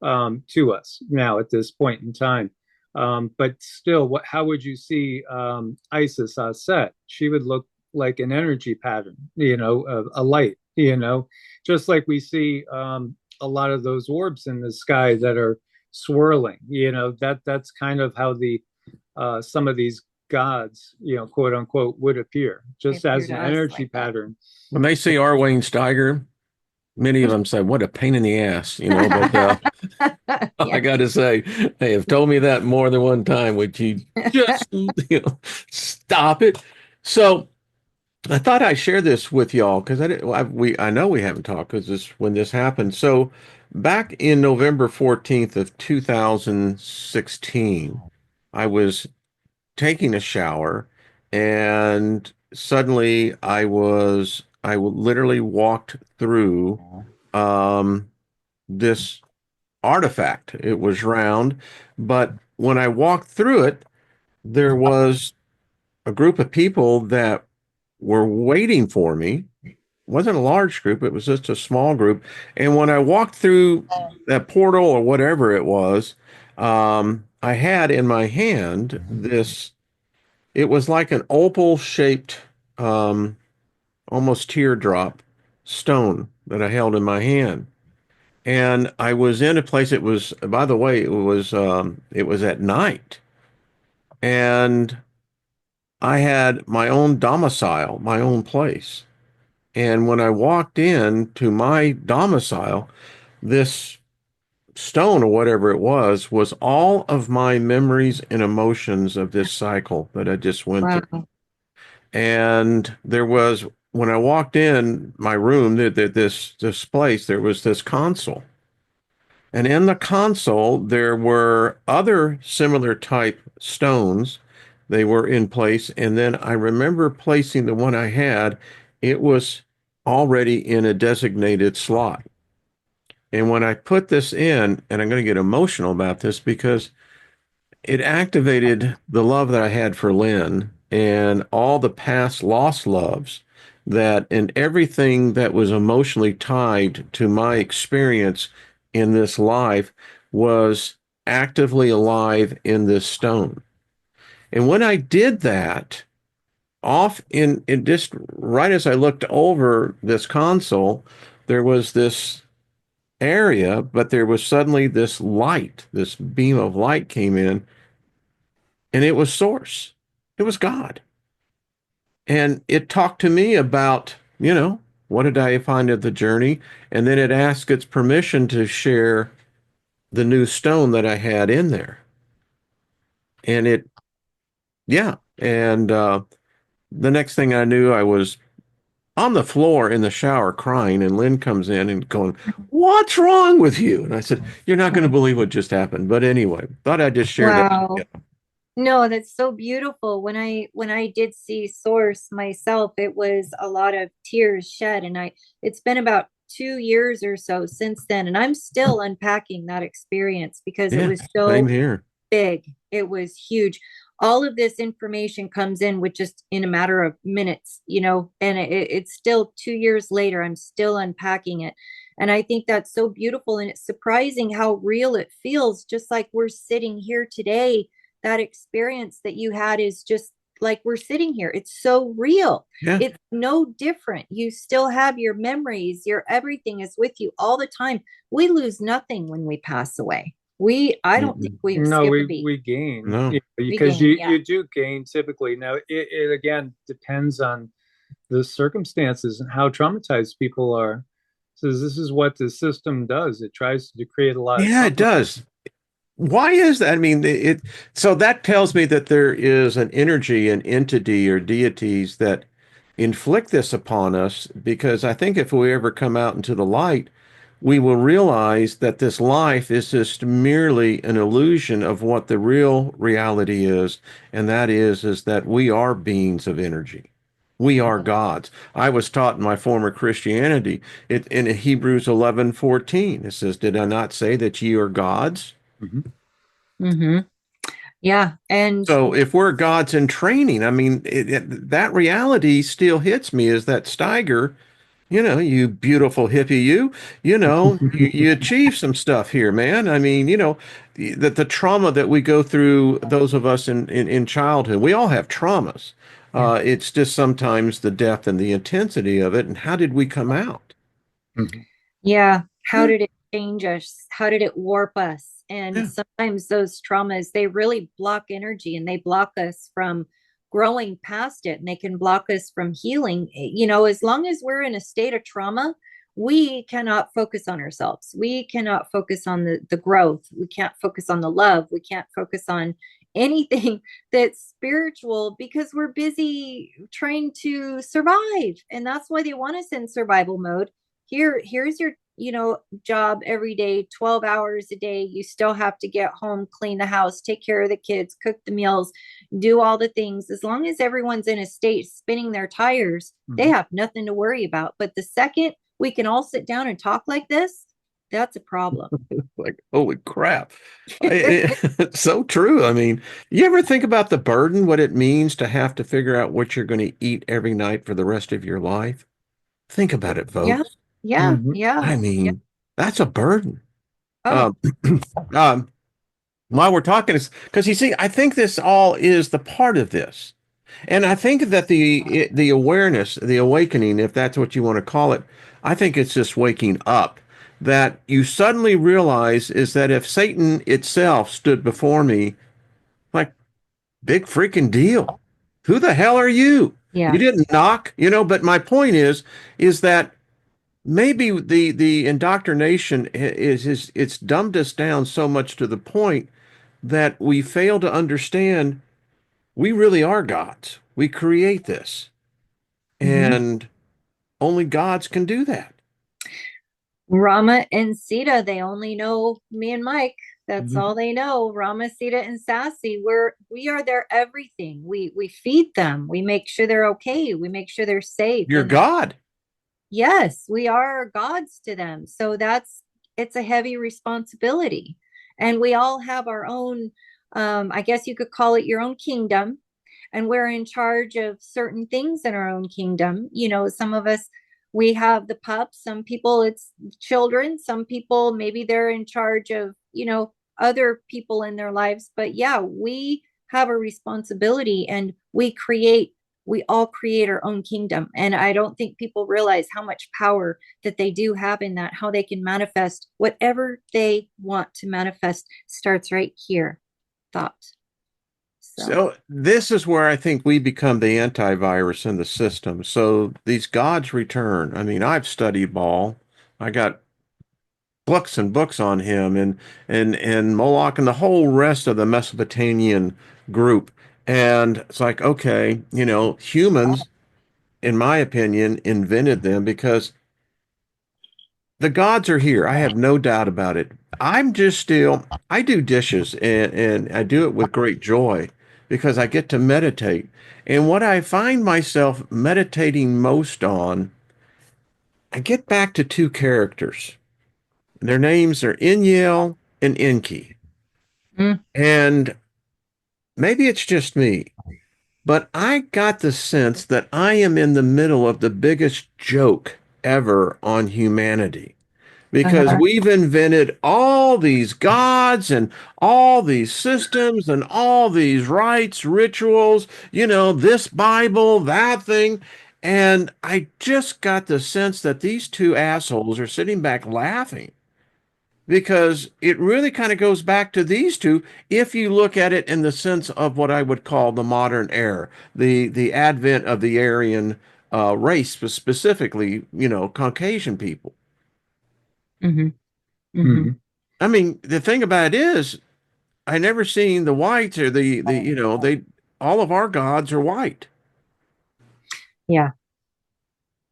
to us now at this point in time. But still, how would you see Isis Aset? She would look like an energy pattern, a light, just like we see a lot of those orbs in the sky that are swirling. That's kind of how the some of these gods, quote unquote, would appear just as an energy pattern. When they see R. Wayne Steiger, many of them say, "What a pain in the ass," But I got to say, they have told me that more than one time. Would you just, stop it? So I thought I'd share this with y'all because I know we haven't talked because when this happened. So back in November 14th of 2016, I was taking a shower and suddenly I literally walked through this artifact. It was round, but when I walked through it, there was a group of people that were waiting for me. It wasn't a large group, it was just a small group. And when I walked through that portal or whatever it was, I had in my hand this, it was like an opal shaped, um, almost teardrop stone that I held in my hand. And I was in a place, it was, by the way, it was at night. And I had my own domicile, my own place. And when I walked in to my domicile, this stone or whatever it was all of my memories and emotions of this cycle that I just went through. Wow. And there was, when I walked in my room, this place, there was this console. And in the console, there were other similar type stones. They were in place. And then I remember placing the one I had, it was already in a designated slot. And when I put this in, and I'm going to get emotional about this because it activated the love that I had for Lynn and all the past lost loves that and everything that was emotionally tied to my experience in this life was actively alive in this stone. And when I did that, off in just right as I looked over this console, there was this area, but there was suddenly this light, this beam of light came in, and it was Source. It was God. And it talked to me about, what did I find of the journey? And then it asked its permission to share the new stone that I had in there. And yeah. And the next thing I knew, I was on the floor in the shower crying, and Lynn comes in and going, "What's wrong with you?" And I said, "You're not going to believe what just happened." But anyway, thought I'd just share that. Wow. Yeah. No, that's so beautiful. When I did see Source myself, it was a lot of tears shed, and it's been about 2 years or so since then, and I'm still unpacking that experience because it Yeah, was same so here. big. It was huge. All of this information comes in with just in a matter of minutes, and it's still 2 years later. I'm still unpacking it. And I think that's so beautiful. And it's surprising how real it feels, just like we're sitting here today. That experience that you had is just like we're sitting here. It's so real. Yeah. It's no different. You still have your memories, your everything is with you all the time. We lose nothing when we pass away. I don't think Mm-mm. we No, skip a beat. we gain, No. We because gain, yeah. you do gain typically. Now, it again depends on the circumstances and how traumatized people are. So this is what the system does. It tries to create a lot of Yeah, it trauma. does. Why is that? I mean, so that tells me that there is an energy, an entity or deities that inflict this upon us, because I think if we ever come out into the light, we will realize that this life is just merely an illusion of what the real reality is, and that is that we are beings of energy. We are gods. I was taught in my former Christianity, in Hebrews 11:14, it says, "Did I not say that ye are gods?" Mhm. Mm-hmm. Yeah. And So if we're gods in training, I mean, that reality still hits me as that Steiger, you beautiful hippie, you achieve some stuff here, man. I mean, the trauma that we go through, those of us in childhood, we all have traumas. yeah. It's just sometimes the depth and the intensity of it. And how did we come out? Mhm. Yeah. How Yeah, did it change us? How did it warp us? And yeah, sometimes those traumas, they really block energy and they block us from growing past it, and they can block us from healing. As long as we're in a state of trauma, we cannot focus on ourselves. We cannot focus on the growth. We can't focus on the love. We can't focus on anything that's spiritual because we're busy trying to survive. And that's why they want us in survival mode. Here's your job every day, 12 hours a day. You still have to get home, clean the house, take care of the kids, cook the meals, do all the things. As long as everyone's in a state spinning their tires, they Mhm. have nothing to worry about. But the second we can all sit down and talk like this, that's a problem. Like, holy crap. It's so true. I mean, you ever think about the burden, what it means to have to figure out what you're going to eat every night for the rest of your life? Think about it, Yeah, folks. yeah, Hmm. yeah, I yeah. mean, that's a burden. Oh, Um, um, while we're talking, is because you see, I think this all is the part of this. And I think that the awareness, the awakening, if that's what you want to call it, I think it's just waking up. That you suddenly realize is that if Satan itself stood before me, like, big freaking deal. Who the hell are you? You yeah. didn't knock, but my point is that maybe the indoctrination is it's dumbed us down so much to the point that we fail to understand we really are gods. We create this. Hmm. And only gods can do that. Rama and Sita, they only know me and Mike. That's Hmm. all they know. Rama, Sita, and Sassy. We are their everything. We feed them. We make sure they're okay. We make sure they're safe. You're And God. yes, we are gods to them. So it's a heavy responsibility. And we all have our own, I guess you could call it your own kingdom. And we're in charge of certain things in our own kingdom. Some of us, we have the pups. Some people, it's children. Some people, maybe they're in charge of, other people in their lives. But yeah, we have a responsibility and we all create our own kingdom. And I don't think people realize how much power that they do have in that, how they can manifest whatever they want to manifest starts right here. Thought. So, So this is where I think we become the antivirus in the system. So these gods return. I mean, I've studied Baal. I got books and books on him and Moloch and the whole rest of the Mesopotamian group. And it's like, okay, humans, in my opinion, invented them because the gods are here. I have no doubt about it. I do dishes and I do it with great joy because I get to meditate. And what I find myself meditating most on, I get back to two characters. Their names are Inyel and Enki. mm, And maybe it's just me, but I got the sense that I am in the middle of the biggest joke ever on humanity. Because uh-huh. we've invented all these gods and all these systems and all these rites, rituals, this Bible, that thing. And I just got the sense that these two assholes are sitting back laughing because it really kind of goes back to these two if you look at it in the sense of what I would call the modern era, the advent of the Aryan race, specifically, Caucasian people. Hmm. Hmm. Hmm. I mean, the thing about it is, I never seen the whites or they all of our gods are white. Yeah.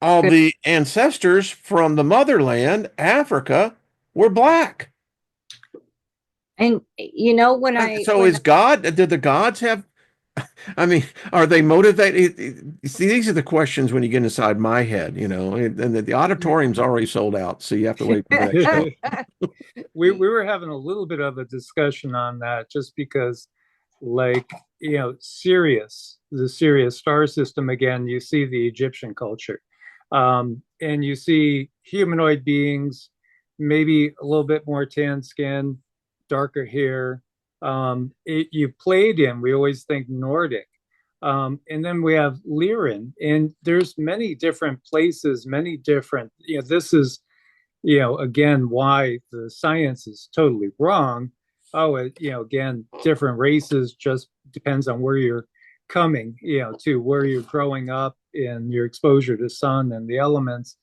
All Good. the ancestors from the motherland, Africa, were black. And when So is God, did the gods have, I mean, are they motivated? See, these are the questions when you get inside my head, and the auditorium's already sold out, so you have to wait for the next show. We were having a little bit of a discussion on that just because, like, the Sirius star system, again, you see the Egyptian culture, and you see humanoid beings, maybe a little bit more tan skin, darker hair. You played in, we always think Nordic. And then we have Lyran, and there's many different places, many different, this is, again, why the science is totally wrong. Oh, again, different races just depends on where you're coming, to where you're growing up and your exposure to sun and the elements.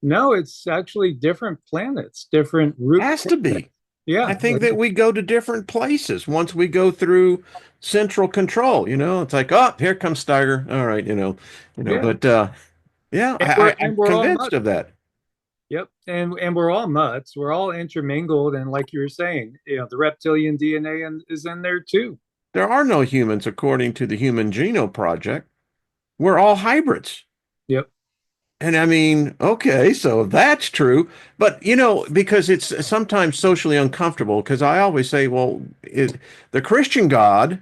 No, it's actually different planets, different root. Has to be. I Yeah. think that we go to different places once we go through central control. It's like, oh, here comes Steiger. All right, Yeah. but yeah, And we're I'm and we're all convinced mutts. of that. Yep. And we're all mutts. We're all intermingled. And like you were saying, the reptilian DNA is in there too. There are no humans according to the Human Genome Project. We're all hybrids. Yep. And I mean, okay, so that's true. But, because it's sometimes socially uncomfortable, because I always say, well, the Christian God,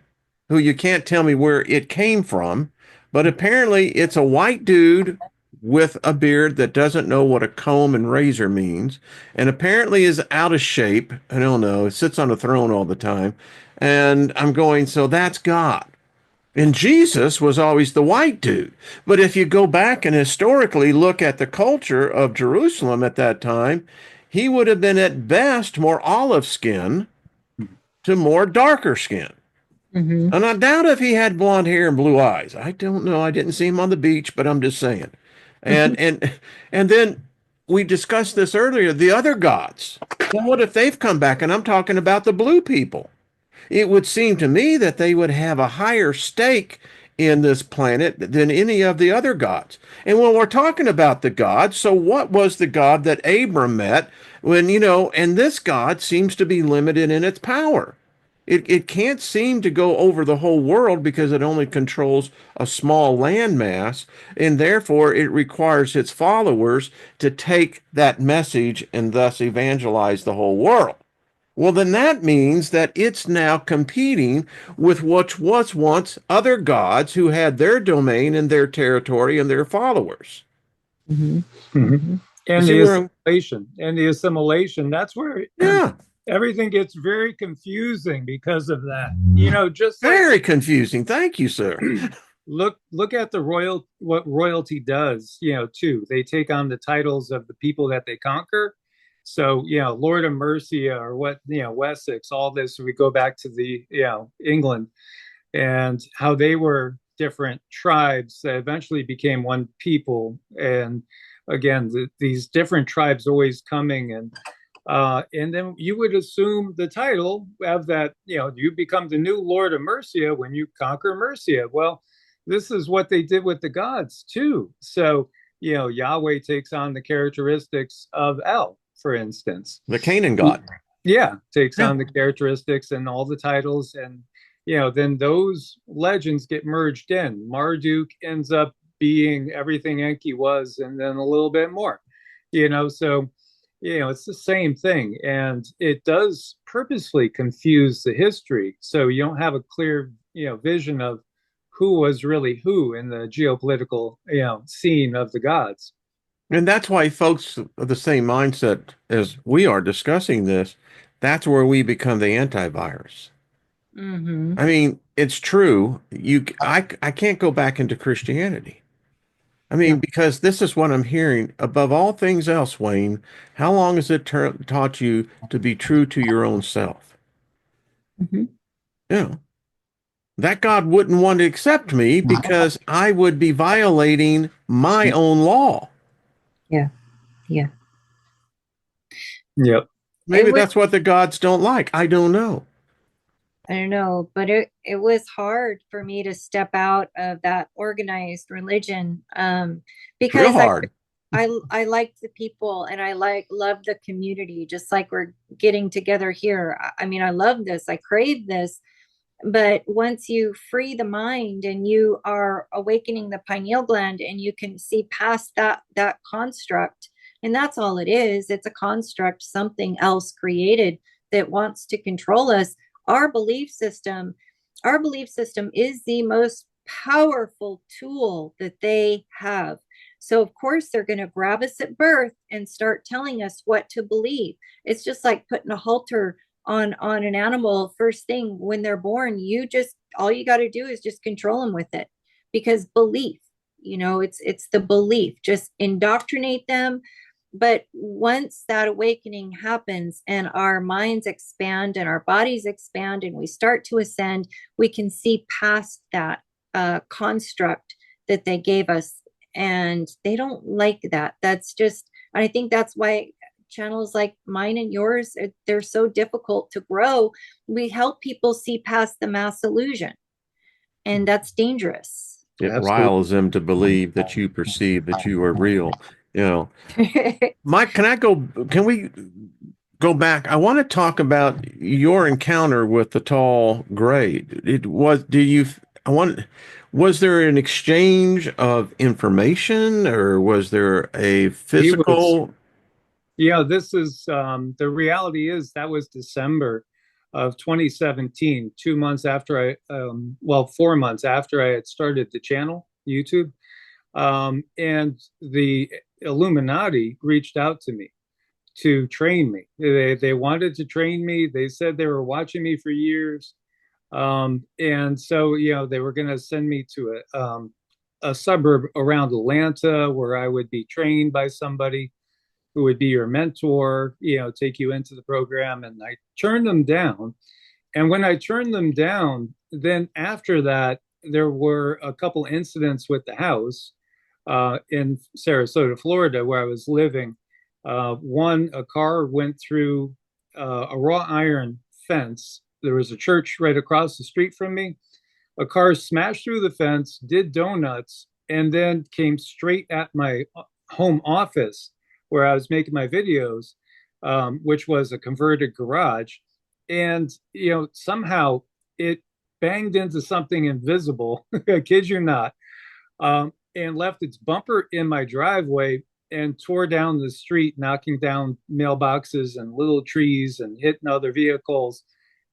who you can't tell me where it came from, but apparently it's a white dude with a beard that doesn't know what a comb and razor means, and apparently is out of shape. I don't know, sits on a throne all the time. And I'm going, so that's God. And Jesus was always the white dude. But if you go back and historically look at the culture of Jerusalem at that time, he would have been at best more olive skin to more darker skin. Mm-hmm. And I doubt if he had blonde hair and blue eyes. I don't know. I didn't see him on the beach, but I'm just saying. And and then we discussed this earlier, the other gods. Well, what if they've come back? And I'm talking about the blue people. It would seem to me that they would have a higher stake in this planet than any of the other gods. And when we're talking about the gods, so what was the God that Abram met when, and this God seems to be limited in its power. It can't seem to go over the whole world because it only controls a small landmass, and therefore it requires its followers to take that message and thus evangelize the whole world. Well, then that means that it's now competing with what was once other gods who had their domain and their territory and their followers. Mm-hmm. Mm-hmm. And See the where assimilation, that's where yeah, everything gets very confusing because of that. Just very confusing. Thank you, sir. look at what royalty does, too. They take on the titles of the people that they conquer. So, Lord of Mercia or Wessex, all this, we go back to the, England and how they were different tribes that eventually became one people. And again, these different tribes always coming and then you would assume the title of that, you become the new Lord of Mercia when you conquer Mercia. Well, this is what they did with the gods too. So, Yahweh takes on the characteristics of El, for instance. The Canaan god. Yeah, takes on the characteristics and all the titles. And, then those legends get merged in. Marduk ends up being everything Enki was, and then a little bit more, so, it's the same thing. And it does purposely confuse the history. So you don't have a clear, vision of who was really who in the geopolitical, scene of the gods. And that's why folks of the same mindset as we are discussing this, that's where we become the antivirus. Mm-hmm. I mean, it's true. I can't go back into Christianity. I mean, because this is what I'm hearing. Above all things else, Wayne, how long has it taught you to be true to your own self? Mm-hmm. Yeah. That God wouldn't want to accept me because I would be violating my own law. Yeah. Yeah. Yep. Maybe that's what the gods don't like. I don't know. I don't know, but it was hard for me to step out of that organized religion because Real hard. I liked the people and I love the community, just like we're getting together here. I mean, I love this. I crave this. But once you free the mind and you are awakening the pineal gland and you can see past that construct, and that's all it is. It's a construct, something else created that wants to control us. Our belief system is the most powerful tool that they have. So of course they're going to grab us at birth and start telling us what to believe. It's just like putting a halter on an animal first thing when they're born. All you got to do is just control them with it, because belief, it's the belief. Just indoctrinate them. But once that awakening happens and our minds expand and our bodies expand and we start to ascend, we can see past that construct that they gave us. And they don't like that. I think that's why channels like mine and yours, they're so difficult to grow. We help people see past the mass illusion, and that's dangerous. It Absolutely. riles them to believe that you perceive that you are real. Mike, can we go back? I want to talk about your encounter with the tall gray. I want, was there an exchange of information or was there a He was, physical? yeah, this is the reality is that was December of 2017, 2 months after well, 4 months after I had started the channel, YouTube. And the Illuminati reached out to me to train me. They wanted to train me. They said they were watching me for years. And so, they were going to send me to a suburb around Atlanta where I would be trained by somebody who would be your mentor, take you into the program. And I turned them down. And when I turned them down, then after that, there were a couple incidents with the house in Sarasota, Florida, where I was living. One, a car went through a wrought iron fence. There was a church right across the street from me. A car smashed through the fence, did donuts, and then came straight at my home office where I was making my videos, which was a converted garage. And, somehow it banged into something invisible, I kid you not, and left its bumper in my driveway and tore down the street, knocking down mailboxes and little trees and hitting other vehicles,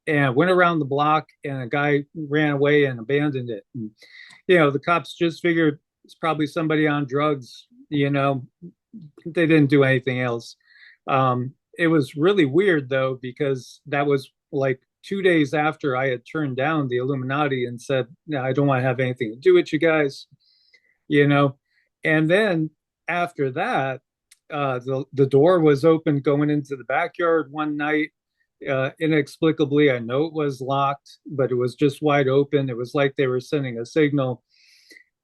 and went around the block, and a guy ran away and abandoned it. And, the cops just figured it's probably somebody on drugs. They didn't do anything else. It was really weird, though, because that was like 2 days after I had turned down the Illuminati and said, no, I don't want to have anything to do with you guys, you know. And then after that, the door was open going into the backyard one night. Inexplicably, I know it was locked, but it was just wide open. It was like they were sending a signal.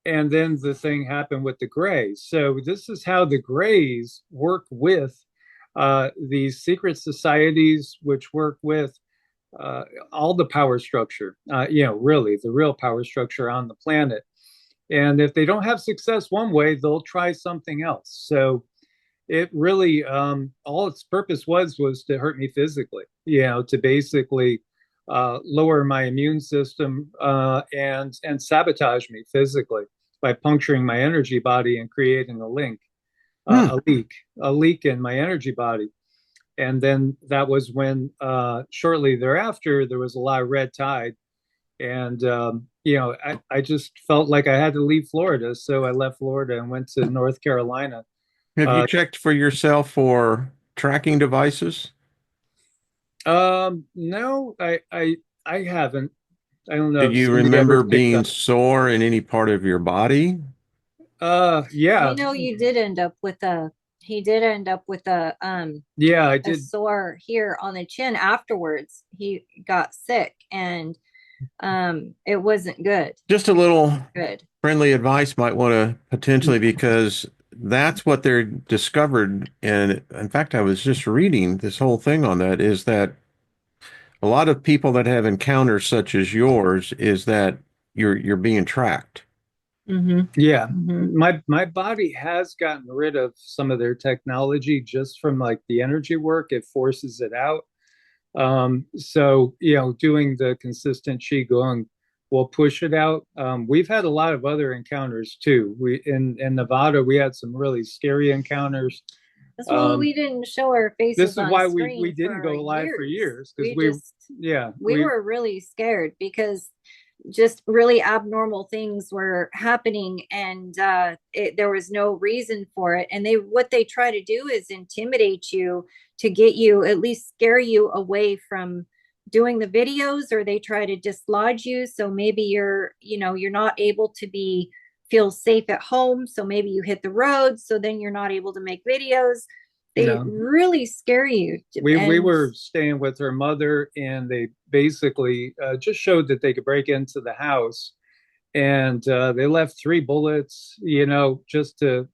And then the thing happened with the Greys. So this is how the Greys work with these secret societies, which work with all the power structure, really the real power structure on the planet. And if they don't have success one way, they'll try something else. So it really, all its purpose was to hurt me physically, to basically lower my immune system and sabotage me physically by puncturing my energy body and creating a link, Hmm. a leak in my energy body. And then that was when, shortly thereafter, there was a lot of red tide. And, I just felt like I had to leave Florida. So I left Florida and went to North Carolina. Have you Uh, checked for yourself for tracking devices? no, I haven't. I don't know Did if you somebody ever remember picked being up. sore in any part of your body? Yeah, You did end up with a he did end up with yeah, I a did. sore here on the chin afterwards. He got sick and it wasn't good. Just a little Good. friendly advice might want to potentially, because that's what they're discovered. And in fact, I was just reading this whole thing on that, is that a lot of people that have encounters such as yours is that you're being tracked. Mm-hmm. Yeah, Mm-hmm. my body has gotten rid of some of their technology just from like the energy work. It forces it out. So, doing the consistent Qigong will push it out. We've had a lot of other encounters too. In Nevada, we had some really scary encounters. That's why Um, we didn't show our this faces is on why we screen didn't for go live for years. years because yeah, We were really scared because just really abnormal things were happening and there was no reason for it. And what they try to do is intimidate you to get you, at least scare you away from doing the videos, or they try to dislodge you. So maybe you're not able to feel safe at home. So maybe you hit the road. So then you're not able to make videos. They yeah. really scare you. We were staying with her mother, and they basically just showed that they could break into the house, and they left 3 bullets, just to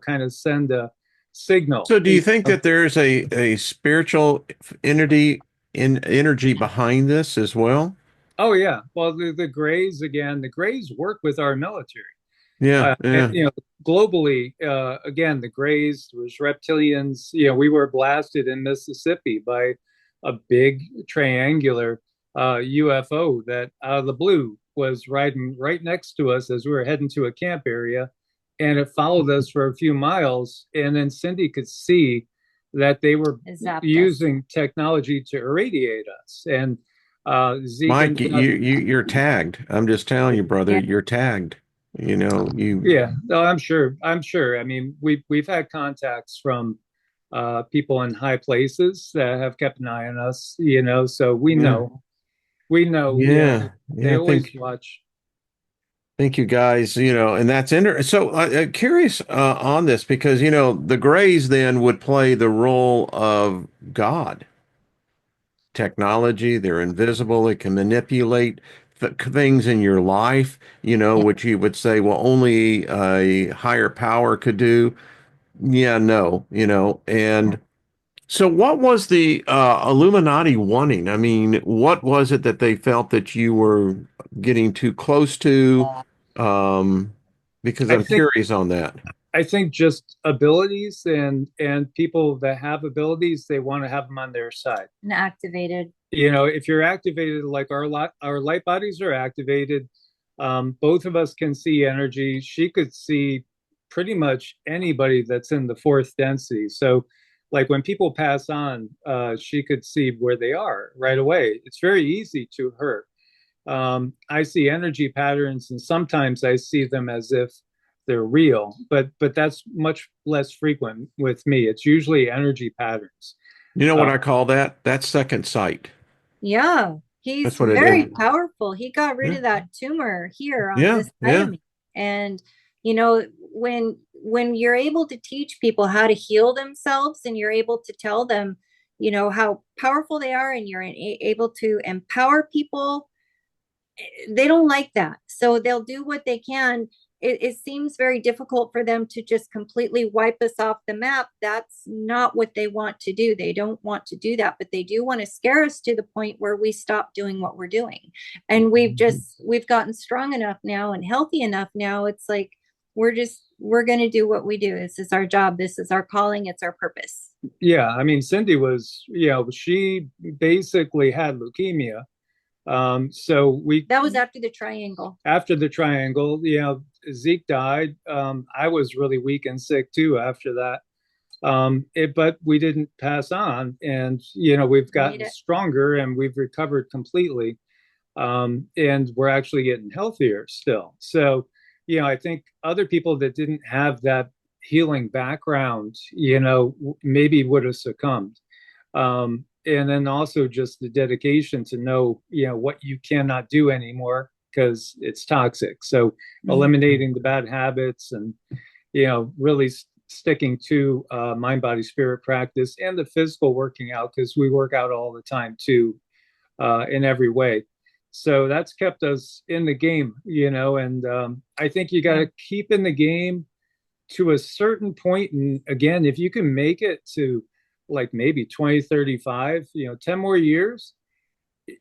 kind of send a signal. So do you think that there's a spiritual energy behind this as well? Oh yeah, well the Greys again. The Greys work with our military. Yeah, And, yeah. globally, again, the Greys, was Reptilians. We were blasted in Mississippi by a big triangular UFO that out of the blue was riding right next to us as we were heading to a camp area, and it followed us for a few miles. And then Cindy could see that they were using technology to irradiate us. And Zeke Mike, and you're tagged. I'm just telling you, brother, you're tagged. You know, yeah, no, I'm sure. I'm sure. I mean, we've had contacts from people in high places that have kept an eye on us, so we know. We know. Yeah, They I always watch. think you guys, and that's interesting. So curious on this because, the Greys then would play the role of God. Technology, they're invisible, they can manipulate things in your life, which you would say, well, only a higher power could do. Yeah, no, and so what was the Illuminati wanting? I mean, what was it that they felt that you were getting too close to? Um, because I I'm think curious on that. I think just abilities and people that have abilities, they want to have them on their side. And activated. If you're activated, like our light bodies are activated, both of us can see energy. She could see pretty much anybody that's in the fourth density. So, like when people pass on, she could see where they are right away. It's very easy to her. I see energy patterns, and sometimes I see them as if they're real, but that's much less frequent with me. It's usually energy patterns. You know what I call that? That's second sight. Yeah, he's That's what it very is. powerful. He got rid Yeah. of that tumor here on Yeah. this side Yeah. of me. And when you're able to teach people how to heal themselves and you're able to tell them, how powerful they are and you're able to empower people, they don't like that. So they'll do what they can. It seems very difficult for them to just completely wipe us off the map. That's not what they want to do. They don't want to do that, but they do want to scare us to the point where we stop doing what we're doing. And we've gotten strong enough now and healthy enough now. It's like, we're going to do what we do. This is our job. This is our calling. It's our purpose. Yeah. I mean, Cindy was, she basically had leukemia. So that was after the triangle. Zeke died. I was really weak and sick too after that. But we didn't pass on, and we've gotten stronger and we've recovered completely. And we're actually getting healthier still. So, I think other people that didn't have that healing background, maybe would have succumbed. And then also just the dedication to know, what you cannot do anymore because it's toxic. So eliminating the bad habits and, really sticking to mind, body, spirit practice and the physical working out, because we work out all the time too, in every way. So that's kept us in the game, and I think you got to keep in the game to a certain point. And again, if you can make it to like maybe 2035, 10 more years,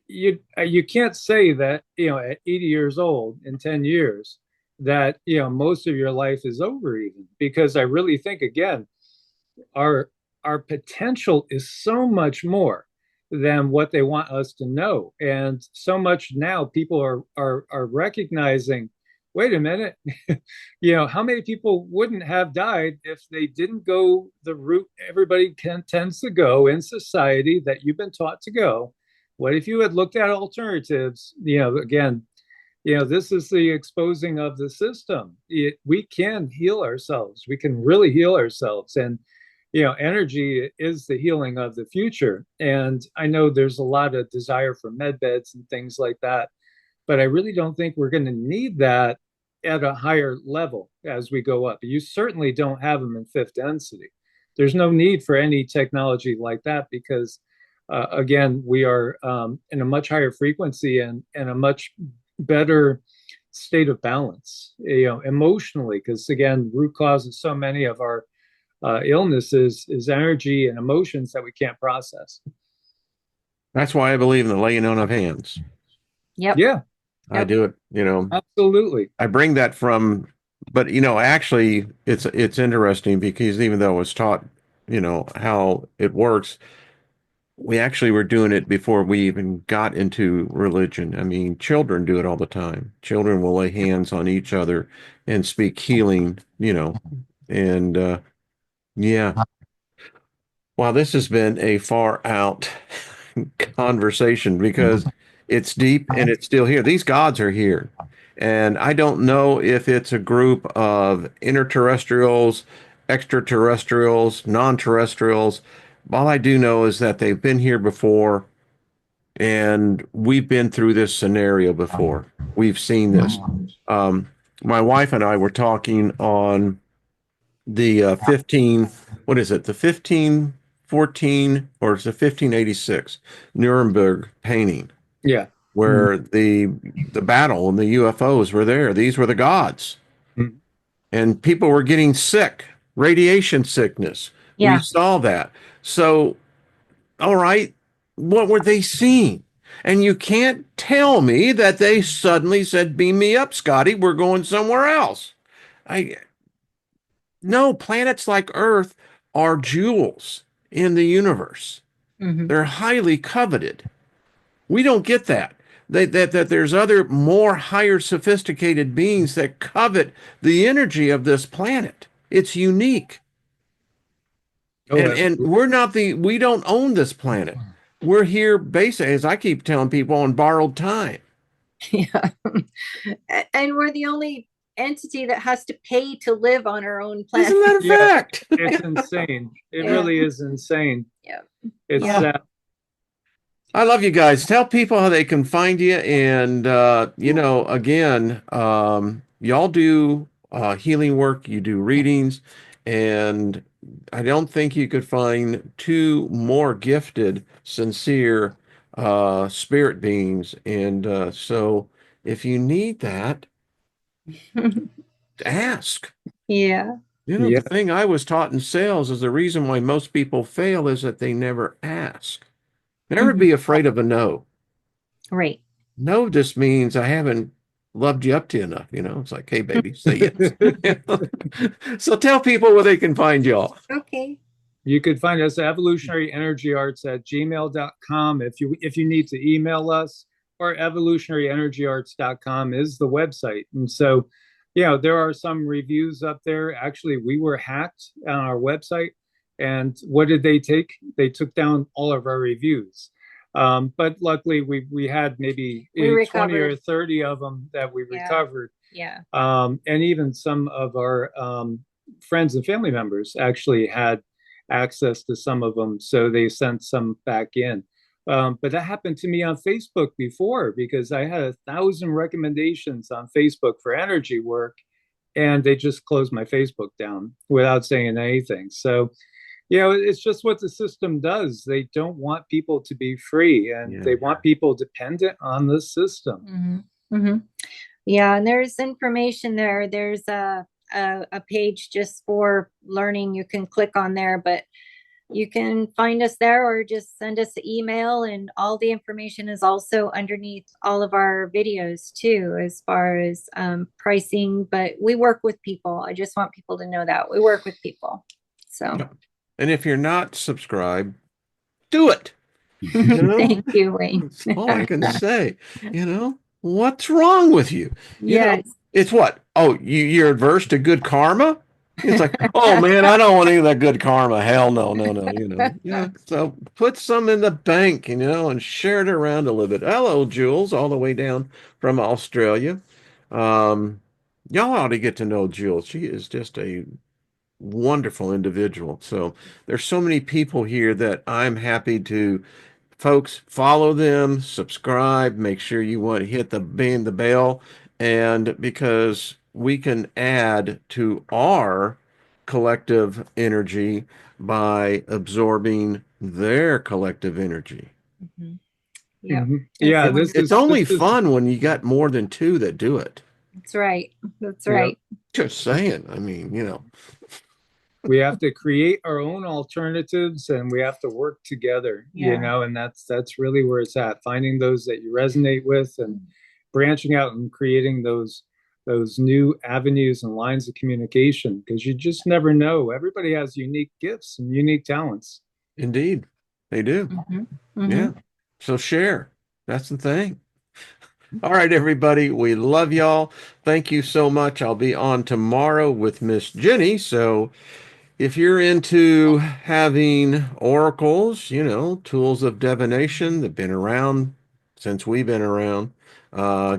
you can't say that, at 80 years old in 10 years that, most of your life is over, even, because I really think, again, our potential is so much more than what they want us to know. And so much now people are recognizing, wait a minute, how many people wouldn't have died if they didn't go the route everybody tends to go in society that you've been taught to go? What if you had looked at alternatives? Again, this is the exposing of the system. We can heal ourselves. We can really heal ourselves. And, energy is the healing of the future. And I know there's a lot of desire for med beds and things like that, but I really don't think we're going to need that at a higher level as we go up. You certainly don't have them in fifth density. There's no need for any technology like that because, again, we are in a much higher frequency and a much better state of balance, emotionally, because again, root cause of so many of our illnesses is energy and emotions that we can't process. That's why I believe in the laying on of hands. Yep. Yeah. I do it, Absolutely. I bring that from, but actually it's interesting because even though I was taught, how it works, we actually were doing it before we even got into religion. I mean, children do it all the time. Children will lay hands on each other and speak healing, and yeah. Wow, this has been a far out conversation because it's deep and it's still here. These gods are here. And I don't know if it's a group of interterrestrials, extraterrestrials, non-terrestrials. All I do know is that they've been here before and we've been through this scenario before. We've seen this. Um, my wife and I were talking on the 15, what is it? The 1514 or it's the 1586 Nuremberg painting Yeah. where the battle and the UFOs were there. These were the gods. Mhm. And people were getting sick, radiation sickness. We Yeah. saw that. So, all right, what were they seeing? And you can't tell me that they suddenly said, "Beam me up, Scotty. We're going somewhere else." I No, planets like Earth are jewels in the universe. Hmm. They're highly coveted. We don't get that. That there's other more higher sophisticated beings that covet the energy of this planet. It's unique. Oh, And we don't own this planet. We're here basically, as I keep telling people, on borrowed time. Yeah. And we're the only entity that has to pay to live on our own planet. Isn't that a Yeah. fact? it's insane. It Yeah. really is insane. Yeah. It's Yeah. I love you guys. Tell people how they can find you. And, again, y'all do healing work, you do readings, and I don't think you could find two more gifted, sincere spirit beings. And so if you need that, ask. Yeah. Yeah. The thing I was taught in sales is the reason why most people fail is that they never ask. Never Mhm. be afraid of a no. Right. No just means I haven't loved you up to enough. It's like, hey, baby, say yes. So tell people where they can find y'all. Okay. You could find us at evolutionaryenergyarts@gmail.com if you need to email us, or evolutionaryenergyarts.com is the website. And so, there are some reviews up there. Actually, we were hacked on our website. And what did they take? They took down all of our reviews. But luckily, we had maybe We 20 or recovered. 30 of them that we Yeah. recovered. Yeah. And even some of our friends and family members actually had access to some of them, so they sent some back in. But that happened to me on Facebook before, because I had 1,000 recommendations on Facebook for energy work, and they just closed my Facebook down without saying anything. So, it's just what the system does. They don't want people to be free, and they want people dependent on the system. Mm-hmm. Mm-hmm. Yeah, and there's information there. There's a page just for learning. You can click on there, but you can find us there or just send us an email, and all the information is also underneath all of our videos too, as far as pricing. But we work with people. I just want people to know that we work with people. So And if you're not subscribed, do it. You know? thank you, Wayne. That's all I can say. What's wrong with you? Yes. It's what? Oh, you're adverse to good karma? It's like, oh man, I don't want any of that good karma. Hell no, no, no, Yeah. So put some in the bank, and share it around a little bit. Hello, Jules, all the way down from Australia. Y'all ought to get to know Jules. She is just a wonderful individual. So there's so many people here that I'm happy to, folks, follow them, subscribe, make sure you want to hit the bell, and because we can add to our collective energy by absorbing their collective energy. Mm-hmm. Yeah. Mm-hmm. Yeah, It's only fun when you got more than two that do it. That's right. That's right. Just saying. I mean, we have to create our own alternatives, and we have to work together. Yeah. And that's really where it's at, finding those that you resonate with and branching out and creating those new avenues and lines of communication, because you just never know. Everybody has unique gifts and unique talents. Indeed. They do. Mhm. Yeah. Mhm. So share. That's the thing. All right, everybody. We love y'all. Thank you so much. I'll be on tomorrow with Miss Jenny. So if you're into having oracles, tools of divination that have been around since we've been around,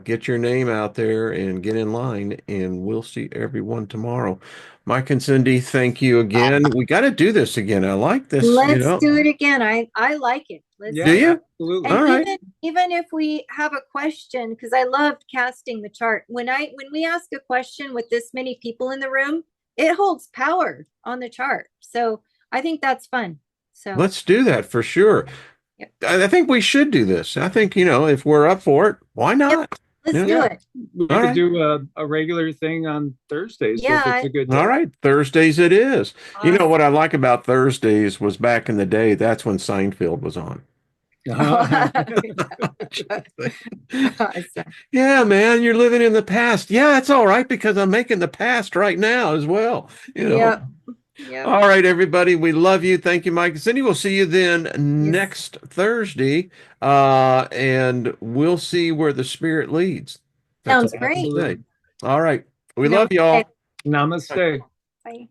get your name out there and get in line, and we'll see everyone tomorrow. Mike and Cindy, thank you again. We got to do this again. I like this, Let's do it again. I like it. Let's Yeah, Do you? absolutely. And All right. even if we have a question, because I loved casting the chart. When we ask a question with this many people in the room, it holds power on the chart. So I think that's fun. So Let's do that for sure. yep. I think we should do this. I think, if we're up for it, why not? Let's Yeah. do it. We All could right. do a regular thing on Thursdays if Yeah. it's a good day. All right. Thursdays it is. You know Awesome. what I like about Thursdays was back in the day, that's when Seinfeld was on. Awesome. Yeah, man, you're living in the past. Yeah, it's all right because I'm making the past right now as well. Yep. Yep. All right, everybody. We love you. Thank you, Mike and Cindy. We'll see you then next Thursday. And we'll see where the spirit leads. That's Sounds all I can great. say. All right. We love y'all. Namaste. Bye.